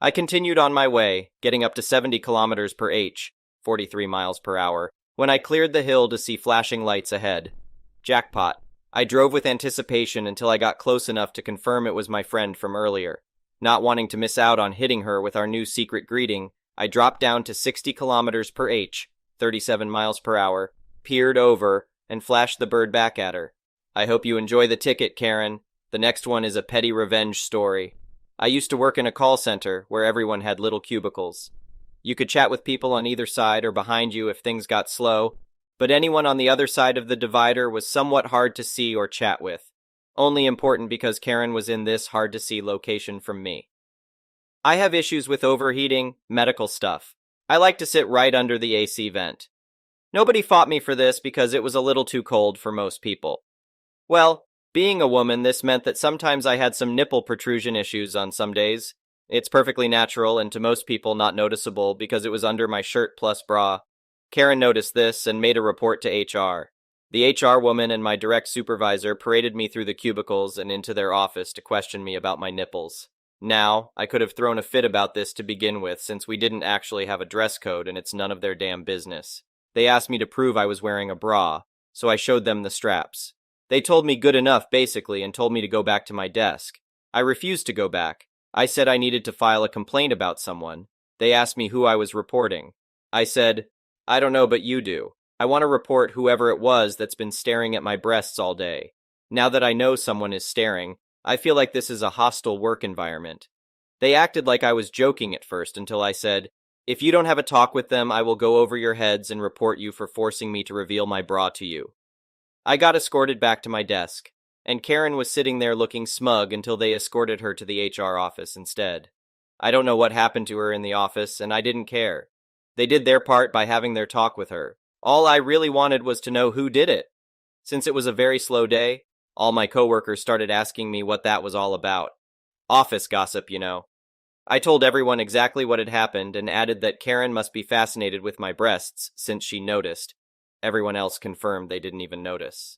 I continued on my way, getting up to 70 kilometers per h, 43 miles per hour, when I cleared the hill to see flashing lights ahead. Jackpot. I drove with anticipation until I got close enough to confirm it was my friend from earlier. Not wanting to miss out on hitting her with our new secret greeting, I dropped down to 60 kilometers per h, 37 miles per hour, peered over, and flashed the bird back at her. I hope you enjoy the ticket, Karen. The next one is a petty revenge story. I used to work in a call center where everyone had little cubicles. You could chat with people on either side or behind you if things got slow, but anyone on the other side of the divider was somewhat hard to see or chat with. Only important because Karen was in this hard-to-see location from me. I have issues with overheating, medical stuff. I like to sit right under the AC vent. Nobody fought me for this because it was a little too cold for most people. Well, being a woman, this meant that sometimes I had some nipple protrusion issues on some days. It's perfectly natural and to most people not noticeable because it was under my shirt plus bra. Karen noticed this and made a report to HR. The HR woman and my direct supervisor paraded me through the cubicles and into their office to question me about my nipples. Now, I could have thrown a fit about this to begin with since we didn't actually have a dress code and it's none of their damn business. They asked me to prove I was wearing a bra, so I showed them the straps. They told me good enough, basically, and told me to go back to my desk. I refused to go back. I said I needed to file a complaint about someone. They asked me who I was reporting. I said, I don't know, but you do. I want to report whoever it was that's been staring at my breasts all day. Now that I know someone is staring, I feel like this is a hostile work environment. They acted like I was joking at first until I said, if you don't have a talk with them, I will go over your heads and report you for forcing me to reveal my bra to you. I got escorted back to my desk, and Karen was sitting there looking smug until they escorted her to the HR office instead. I don't know what happened to her in the office, and I didn't care. They did their part by having their talk with her. All I really wanted was to know who did it. Since it was a very slow day, all my coworkers started asking me what that was all about. Office gossip, you know. I told everyone exactly what had happened and added that Karen must be fascinated with my breasts since she noticed. Everyone else confirmed they didn't even notice.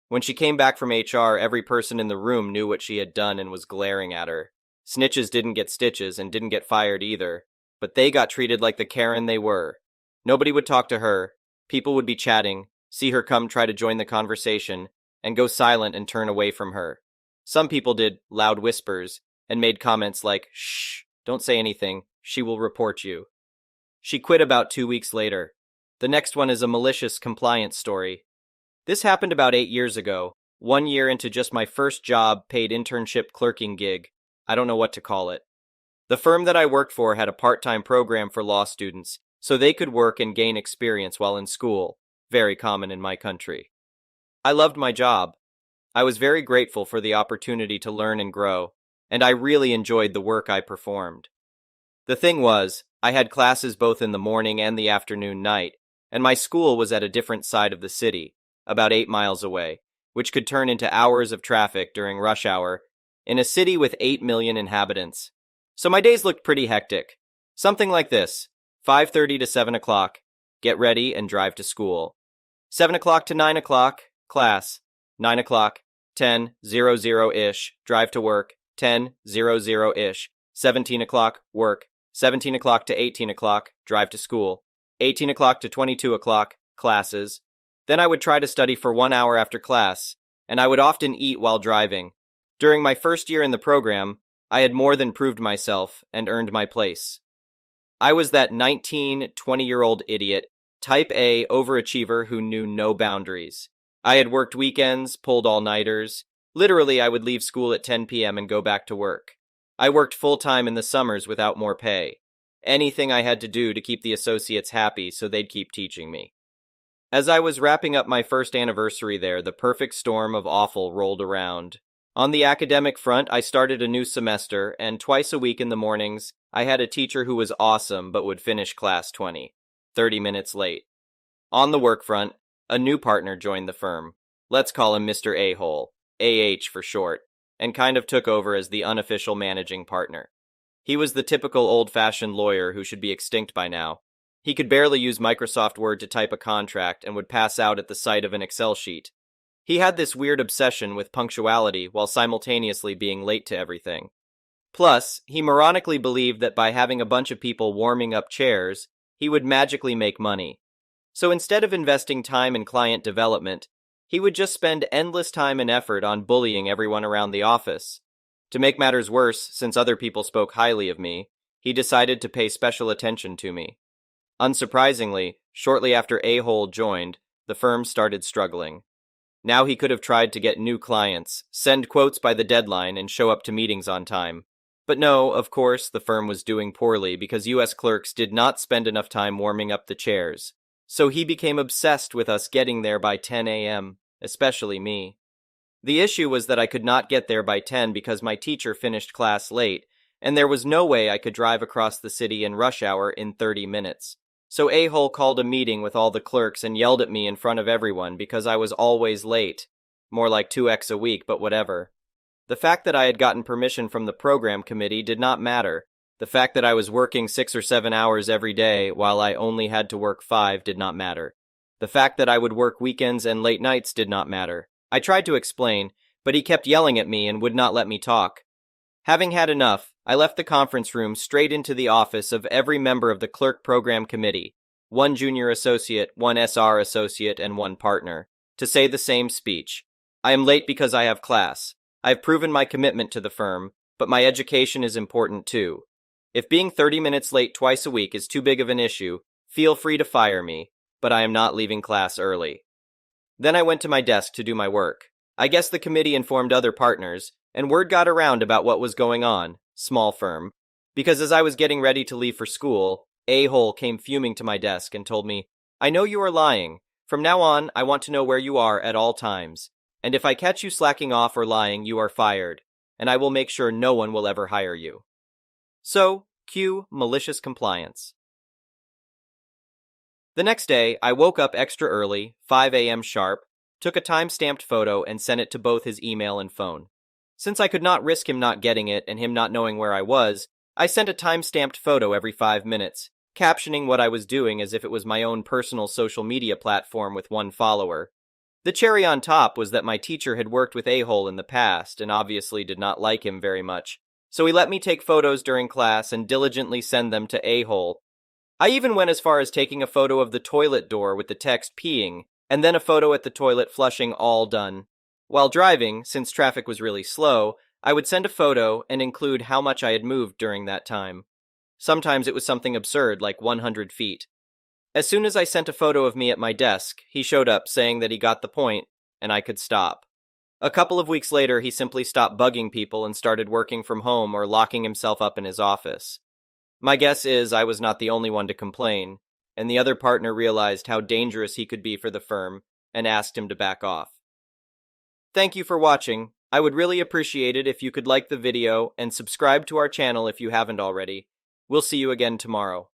When she came back from HR, every person in the room knew what she had done and was glaring at her. Snitches didn't get stitches and didn't get fired either, but they got treated like the Karen they were. Nobody would talk to her. People would be chatting, see her come try to join the conversation, and go silent and turn away from her. Some people did loud whispers and made comments like, "Shh, don't say anything, she will report you." She quit about 2 weeks later. The next one is a malicious compliance story. This happened about 8 years ago, 1 year into just my first job paid internship clerking gig. I don't know what to call it. The firm that I worked for had a part-time program for law students, so they could work and gain experience while in school, very common in my country. I loved my job. I was very grateful for the opportunity to learn and grow, and I really enjoyed the work I performed. The thing was, I had classes both in the morning and the afternoon night, and my school was at a different side of the city, about 8 miles away, which could turn into hours of traffic during rush hour in a city with 8 million inhabitants. So my days looked pretty hectic. Something like this: 5:30 to 7 o'clock, get ready and drive to school. 7 o'clock to 9 o'clock, class. 9 o'clock, 10:00-ish, drive to work. 10:00-ish, 17 o'clock, work. 17 o'clock to 18 o'clock, drive to school. 18 o'clock to 22 o'clock, classes. Then I would try to study for 1 hour after class, and I would often eat while driving. During my first year in the program, I had more than proved myself and earned my place. I was that 19, 20-year-old idiot, type A overachiever who knew no boundaries. I had worked weekends, pulled all-nighters. Literally, I would leave school at 10 p.m. and go back to work. I worked full-time in the summers without more pay. Anything I had to do to keep the associates happy so they'd keep teaching me. As I was wrapping up my first anniversary there, the perfect storm of awful rolled around. On the academic front, I started a new semester, and twice a week in the mornings, I had a teacher who was awesome but would finish class 30 minutes late. On the work front, a new partner joined the firm. Let's call him Mr. A-Hole, AH for short, and kind of took over as the unofficial managing partner. He was the typical old-fashioned lawyer who should be extinct by now. He could barely use Microsoft Word to type a contract and would pass out at the sight of an Excel sheet. He had this weird obsession with punctuality while simultaneously being late to everything. Plus, he moronically believed that by having a bunch of people warming up chairs, he would magically make money. So instead of investing time in client development, he would just spend endless time and effort on bullying everyone around the office. To make matters worse, since other people spoke highly of me, he decided to pay special attention to me. Unsurprisingly, shortly after A-Hole joined, the firm started struggling. Now he could have tried to get new clients, send quotes by the deadline, and show up to meetings on time. But no, of course, the firm was doing poorly because U.S. clerks did not spend enough time warming up the chairs. So he became obsessed with us getting there by 10 a.m., especially me. The issue was that I could not get there by 10 because my teacher finished class late, and there was no way I could drive across the city in rush hour in 30 minutes. So A-Hole called a meeting with all the clerks and yelled at me in front of everyone because I was always late. More like 2x a week, but whatever. The fact that I had gotten permission from the program committee did not matter. The fact that I was working 6 or 7 hours every day while I only had to work 5 did not matter. The fact that I would work weekends and late nights did not matter. I tried to explain, but he kept yelling at me and would not let me talk. Having had enough, I left the conference room straight into the office of every member of the clerk program committee, 1 junior associate, 1 SR associate, and 1 partner, to say the same speech. I am late because I have class. I have proven my commitment to the firm, but my education is important too. If being 30 minutes late twice a week is too big of an issue, feel free to fire me, but I am not leaving class early. Then I went to my desk to do my work. I guess the committee informed other partners, and word got around about what was going on, small firm, because as I was getting ready to leave for school, A-hole came fuming to my desk and told me, "I know you are lying. From now on, I want to know where you are at all times. And if I catch you slacking off or lying, you are fired, and I will make sure no one will ever hire you." So, cue malicious compliance. The next day, I woke up extra early, 5 a.m. sharp, took a time-stamped photo and sent it to both his email and phone. Since I could not risk him not getting it and him not knowing where I was, I sent a time-stamped photo every 5 minutes, captioning what I was doing as if it was my own personal social media platform with one follower. The cherry on top was that my teacher had worked with A-hole in the past and obviously did not like him very much, so he let me take photos during class and diligently send them to A-hole. I even went as far as taking a photo of the toilet door with the text peeing, and then a photo at the toilet flushing all done. While driving, since traffic was really slow, I would send a photo and include how much I had moved during that time. Sometimes it was something absurd like 100 feet. As soon as I sent a photo of me at my desk, he showed up saying that he got the point, and I could stop. A couple of weeks later, he simply stopped bugging people and started working from home or locking himself up in his office. My guess is I was not the only one to complain, and the other partner realized how dangerous he could be for the firm and asked him to back off. Thank you for watching. I would really appreciate it if you could like the video and subscribe to our channel if you haven't already. We'll see you again tomorrow.